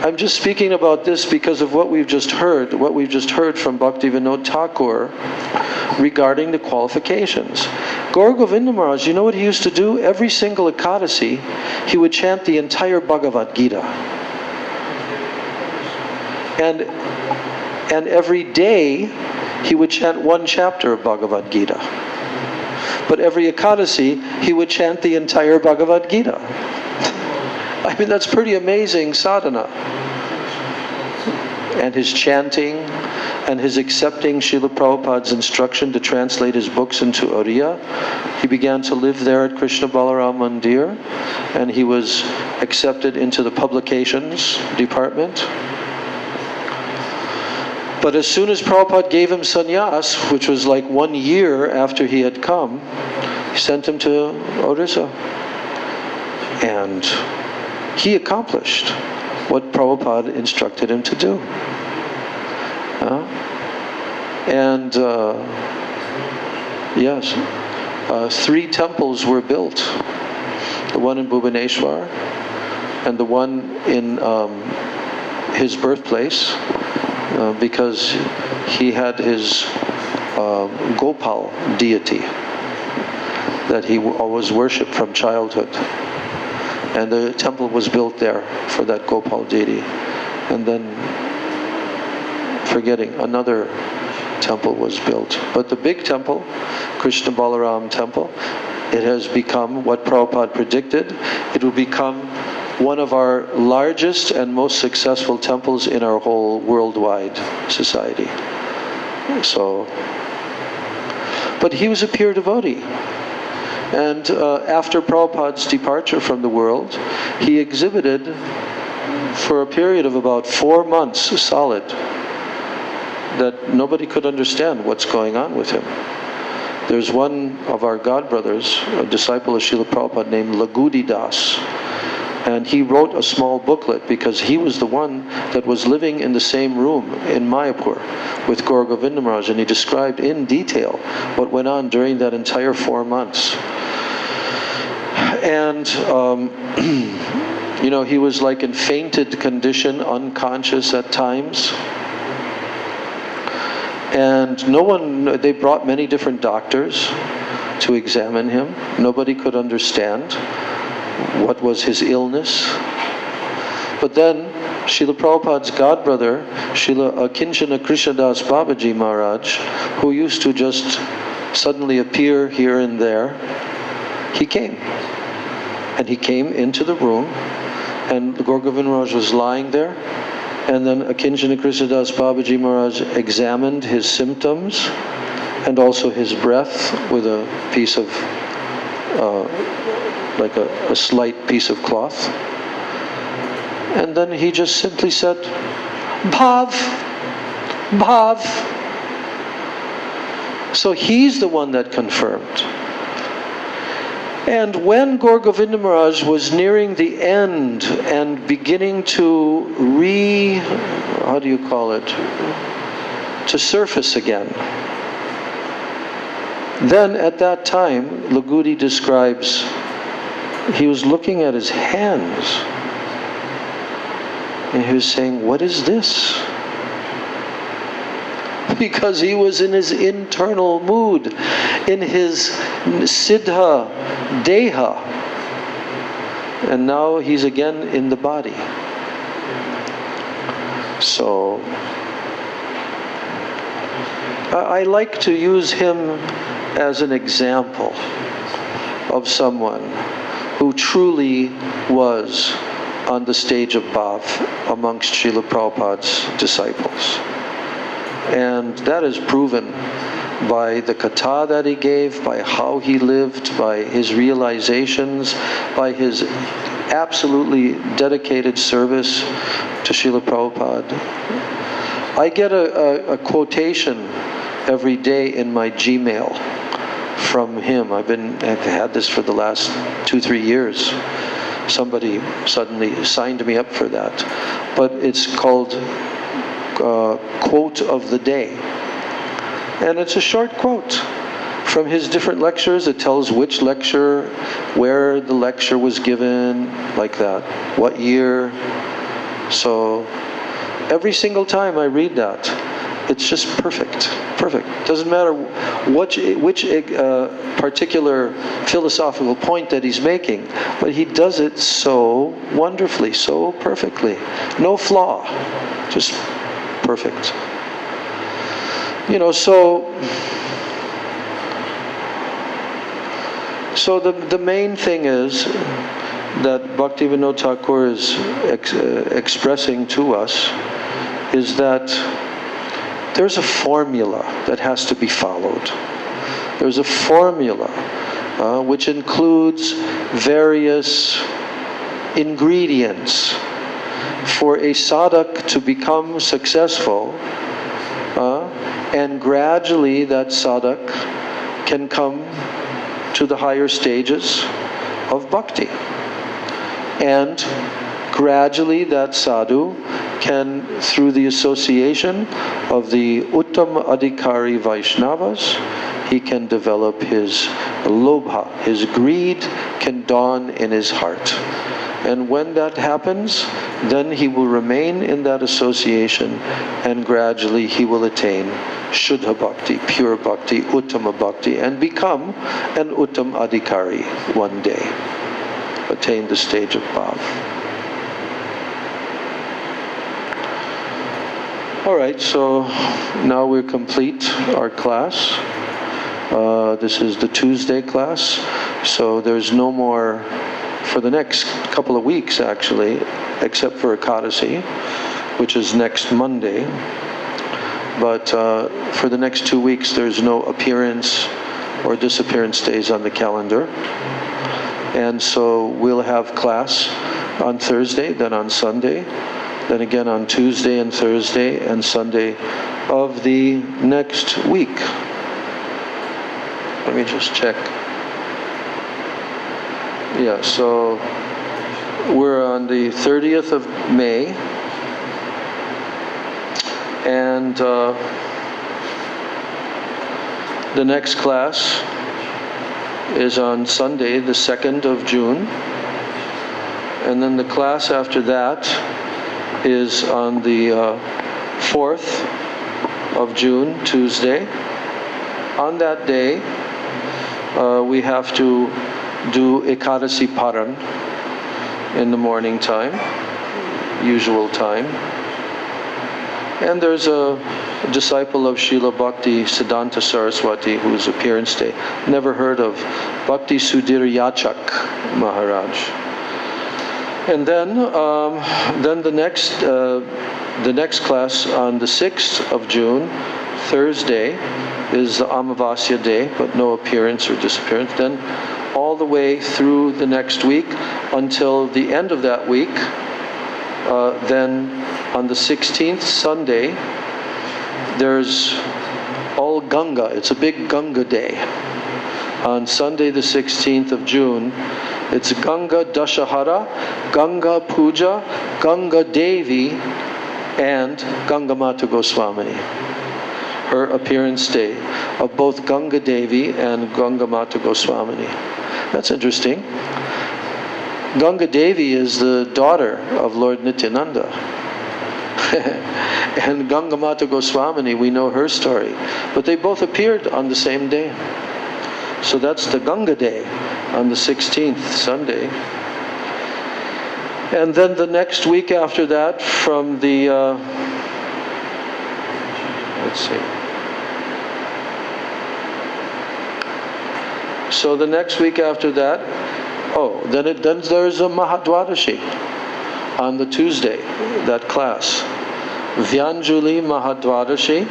I'm just speaking about this because of what we've just heard from Bhaktivinoda Thakur regarding the qualifications. Gaur Govinda Maharaj, you know what he used to do? Every single Ekadasi, he would chant the entire Bhagavad Gita. And every day, he would chant one chapter of Bhagavad Gita. But every Ekadasi, he would chant the entire Bhagavad Gita. I mean, that's pretty amazing sadhana. And his chanting and his accepting Srila Prabhupada's instruction to translate his books into Oriya. He began to live there at Krishna Balaram Mandir, and he was accepted into the publications department. But as soon as Prabhupada gave him sannyas, which was like 1 year after he had come, he sent him to Orissa. And he accomplished what Prabhupada instructed him to do. Yes, 3 temples were built. The one in Bhubaneswar, and the one in his birthplace, because he had his Gopal deity that he always worshipped from childhood. And the temple was built there for that Gopal deity. And then, forgetting, another temple was built. But the big temple, Krishna Balaram temple, it has become what Prabhupada predicted. It will become one of our largest and most successful temples in our whole worldwide society. So, but he was a pure devotee. And after Prabhupada's departure from the world, he exhibited for a period of about 4 months solid that nobody could understand what's going on with him. There's one of our godbrothers, a disciple of Srila Prabhupada named Lagudi Das, and he wrote a small booklet because he was the one that was living in the same room in Mayapur with Gaur Govinda Maharaj, and he described in detail what went on during that entire 4 months. And you know, he was like in fainted condition, unconscious at times. And no one, they brought many different doctors to examine him. Nobody could understand what was his illness. But then, Srila Prabhupada's godbrother, Srila Akinchana Krishnadas Babaji Maharaj, who used to just suddenly appear here and there, he came. And he came into the room, and Gaur Govinda Maharaj was lying there, and then Akinchana Krishnadas Babaji Maharaj examined his symptoms and also his breath with a piece of, like a slight piece of cloth. And then he just simply said, Bhav, Bhav. So he's the one that confirmed. And when Gaur Govinda Maharaj was nearing the end and beginning to to surface again, then at that time, Lagudi describes, he was looking at his hands, and he was saying, what is this? Because he was in his internal mood, in his siddha deha, and now he's again in the body. So I like to use him as an example of someone who truly was on the stage of Bhav amongst Srila Prabhupada's disciples. And that is proven by the katha that he gave, by how he lived, by his realizations, by his absolutely dedicated service to Srila Prabhupada. I get a quotation every day in my Gmail from him. I've had this for the last 2-3 years. Somebody suddenly signed me up for that. But it's called Quote of the Day. And it's a short quote from his different lectures. It tells which lecture, where the lecture was given, like that, what year. So every single time I read that, it's just perfect. Perfect. Doesn't matter which particular philosophical point that he's making, but he does it so wonderfully, so perfectly. No flaw. Just perfect. You know, so the main thing is that Bhaktivinoda Thakur is expressing to us is that there's a formula that has to be followed. There's a formula which includes various ingredients for a sadhak to become successful, and gradually that sadhak can come to the higher stages of bhakti. And gradually that sadhu can, through the association of the Uttam Adhikari Vaishnavas, he can develop his lobha, his greed can dawn in his heart. And when that happens, then he will remain in that association, and gradually he will attain Shuddha Bhakti, pure Bhakti, Uttama Bhakti, and become an Uttam Adhikari one day. Attain the stage of Bhav. Alright, so now we're complete our class. This is the Tuesday class, so there's no more for the next couple of weeks actually, except for Ekadasi, which is next Monday. But for the next 2 weeks there's no appearance or disappearance days on the calendar. And so we'll have class on Thursday, then on Sunday, then again on Tuesday and Thursday and Sunday of the next week. Let me just check. Yeah, so we're on the 30th of May, and the next class is on Sunday, the 2nd of June, and then the class after that is on the 4th of June, Tuesday. On that day, we have to do Ekadasi Paran in the morning time, usual time. And there's a disciple of Srila Bhakti Siddhanta Saraswati whose appearance day. Never heard of Bhakti Sudhir Yachak Maharaj. And then the next class on the 6th of June, Thursday, is the Amavasya day, but no appearance or disappearance. Then all the way through the next week until the end of that week. Then on the 16th, Sunday, there's all Ganga. It's a big Ganga day. On Sunday the 16th of June, it's Ganga Dashahara, Ganga Puja, Ganga Devi, and Ganga Mata Goswamini. Her appearance day of both Ganga Devi and Ganga Mata Goswamini. That's interesting. Ganga Devi is the daughter of Lord Nityananda. And Ganga Mata Goswamini, we know her story. But they both appeared on the same day. So that's the Ganga Day on the 16th, Sunday. And then the next week after that, from the, let's see. So the next week after that, then there's a Mahadwadashi on the Tuesday, that class. Vyanjuli Mahadwadashi.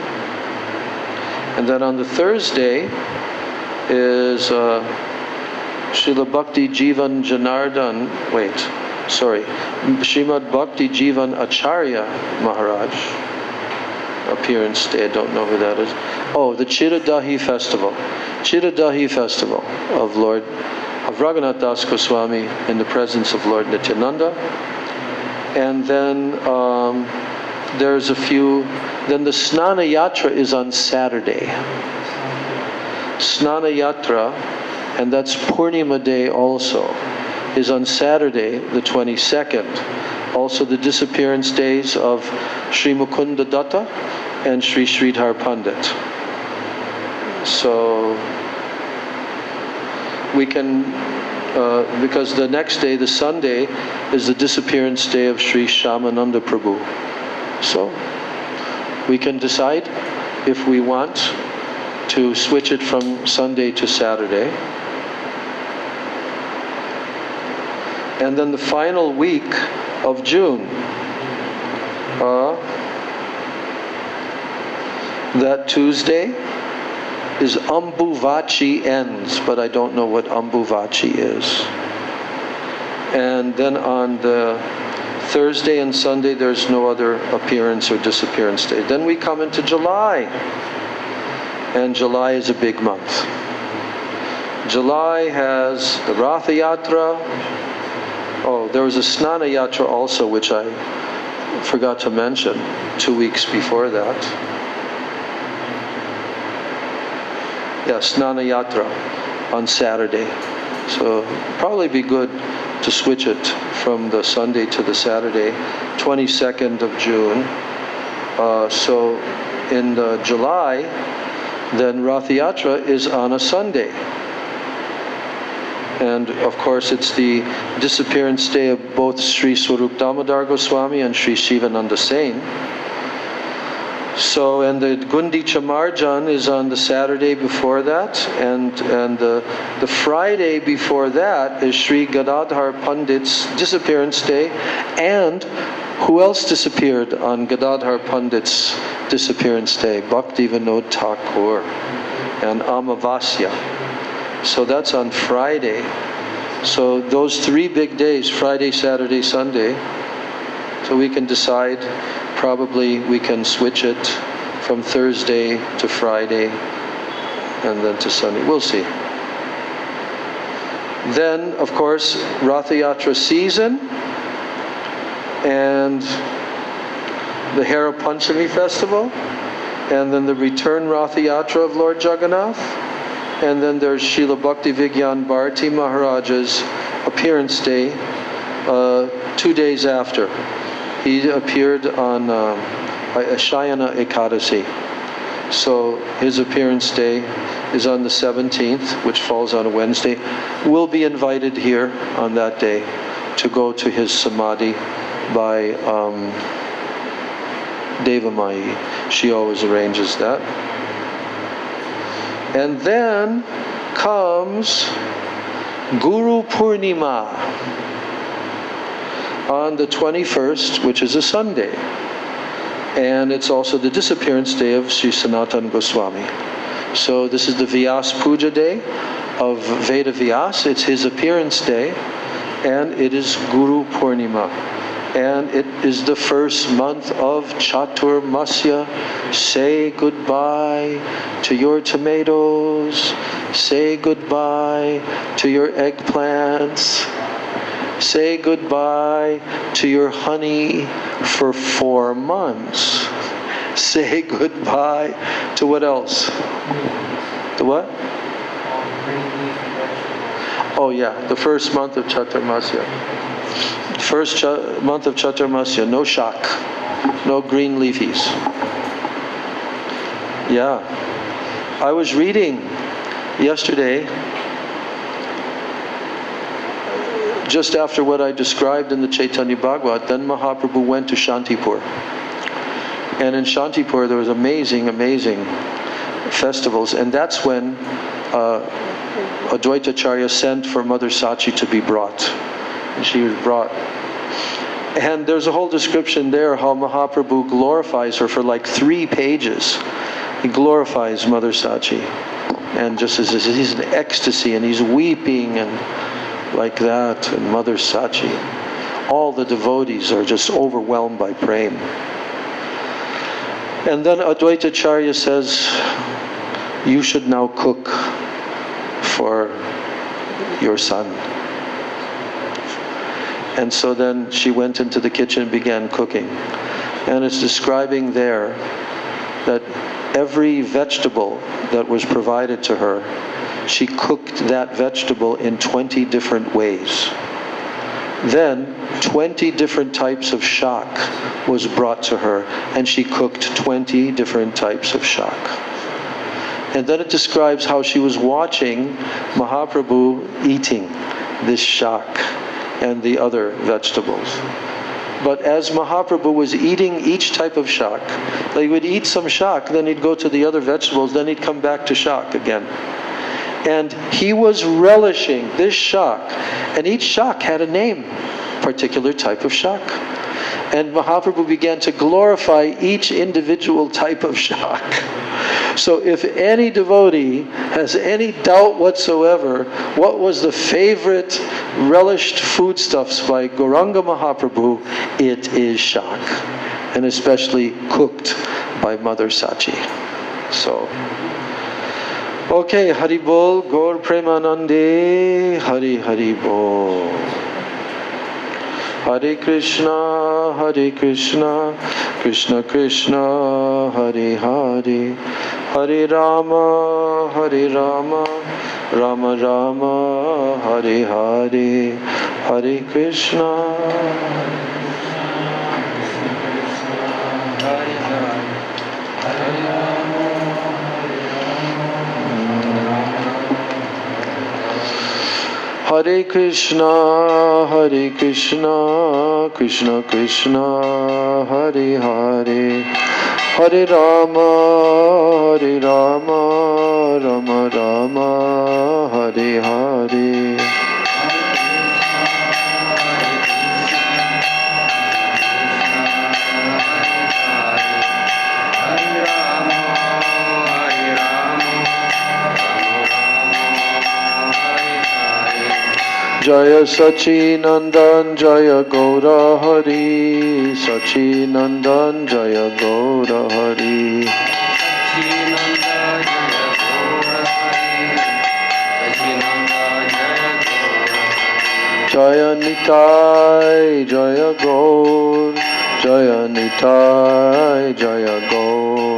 And then on the Thursday is Srila Bhakti Jivan Janardhan, Srimad Bhakti Jivan Acharya Maharaj. Appearance day, I don't know who that is. Oh, the Chiradahi festival. Chiradahi festival of Lord of Raghunath Das Goswami in the presence of Lord Nityananda. And then there's a few, then the Snana Yatra is on Saturday. Snana Yatra, and that's Purnima Day also, is on Saturday the 22nd. Also the disappearance days of Sri Mukunda Datta and Sri Sridhar Pandit. So we can, because the next day, the Sunday, is the disappearance day of Sri Shyamananda Prabhu. So we can decide if we want to switch it from Sunday to Saturday. And then the final week of June, that Tuesday is Ambuvachi ends, but I don't know what Ambuvachi is. And then on the Thursday and Sunday there's no other appearance or disappearance day. Then we come into July, and July is a big month. July has the Ratha Yatra. Oh, there was a Snana Yatra also, which I forgot to mention 2 weeks before that. Yeah, Snana Yatra on Saturday. So probably be good to switch it from the Sunday to the Saturday, 22nd of June. So in July, then Ratha Yatra is on a Sunday. And of course it's the disappearance day of both Sri Swarup Damodar Goswami and Sri Shivananda Sain. So, and the Gundicha Marjan is on the Saturday before that, and the Friday before that is Sri Gadadhar Pandit's disappearance day. And who else disappeared on Gadadhar Pandit's disappearance day? Bhakti Vinod Thakur and Amavasya. So that's on Friday. So those 3 big days, Friday, Saturday, Sunday. So we can decide, probably we can switch it from Thursday to Friday and then to Sunday. We'll see. Then, of course, Ratha Yatra season and the Hera Panchami festival, and then the return Ratha Yatra of Lord Jagannath. And then there's Srila Bhakti Vigyan Bharati Maharaj's appearance day 2 days after. He appeared on Shayana Ekadasi. So his appearance day is on the 17th, which falls on a Wednesday. We'll be invited here on that day to go to his samadhi by Devamayi. She always arranges that. And then comes Guru Purnima on the 21st, which is a Sunday. And it's also the disappearance day of Sri Sanatana Goswami. So this is the Vyas Puja day of Veda Vyas. It's his appearance day, and it is Guru Purnima. And it is the first month of Chaturmasya. Say goodbye to your tomatoes. Say goodbye to your eggplants. Say goodbye to your honey for 4 months. Say goodbye to what else? The what? Oh yeah, the first month of Chaturmasya. First month of Chaturmasya, no shak, no green leafies. Yeah. I was reading yesterday, just after what I described in the Chaitanya Bhagavat, then Mahaprabhu went to Shantipur. And in Shantipur there was amazing festivals, and that's when Advaitacharya sent for Mother Sachi to be brought. And she was brought. And there's a whole description there how Mahaprabhu glorifies her for like 3 pages. He glorifies Mother Sachi. And just as he's in ecstasy and he's weeping and like that, and Mother Sachi. All the devotees are just overwhelmed by prema. And then Advaitacharya says, you should now cook for your son. And so then she went into the kitchen and began cooking. And it's describing there that every vegetable that was provided to her, she cooked that vegetable in 20 different ways. Then 20 different types of shak was brought to her, and she cooked 20 different types of shak. And then it describes how she was watching Mahaprabhu eating this shak and the other vegetables. But as Mahaprabhu was eating each type of shak, he would eat some shak, then he'd go to the other vegetables, then he'd come back to shak again. And he was relishing this shak, and each shak had a name, particular type of shak. And Mahaprabhu began to glorify each individual type of shak. So if any devotee has any doubt whatsoever what was the favorite relished foodstuffs by Gauranga Mahaprabhu, it is shak, and especially cooked by Mother Sachi. So, okay, Hari Bol, Gaur Premanande, Hari Hari Bol. Hare Krishna, Krishna Krishna, Hare Hare, Hare Rama, Rama Rama, Hare Hare, Hare Krishna. Hare Krishna, Krishna Krishna, Hare Hare, Hare Rama, Rama Rama, Hare Hare. Jaya Sachi Nandan Jaya Gaura Hari, Sachi Nandan Jaya Gaura Hari. Jaya Nitai Jaya Gaur, Jaya Nitai Jaya Gaur.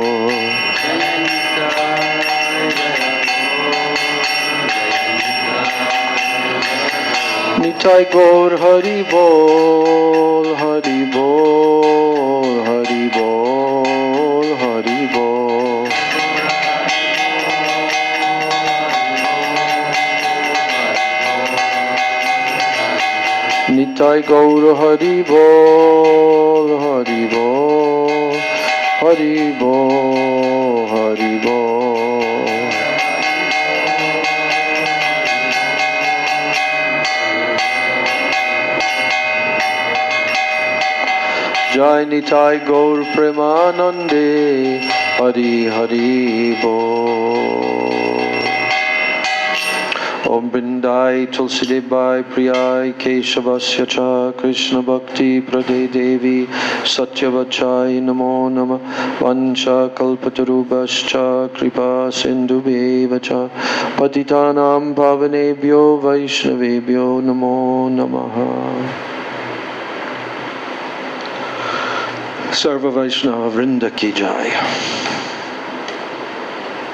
Nitai Gaur Hari Bol, Hari Bol, Hari Bol, Hari Bol. Nitai Gaur Hari Bol, Hari Bol, Hari Bol, Hari Bol. Jai Nitai Gaur Premanande, Hari Hari Bol. Om Brindai Tulsi Debai Priyai Keshavasya Cha Krishna Bhakti Prade Devi Satyavachai Namo Nama Vancha Kalpatarubhascha Kripa Sindhubheva Cha Patitanam Pavanebhyo Vaishnavebhyo Namo Namaha. Sarva Vaishnava Vrinda Ki Jai.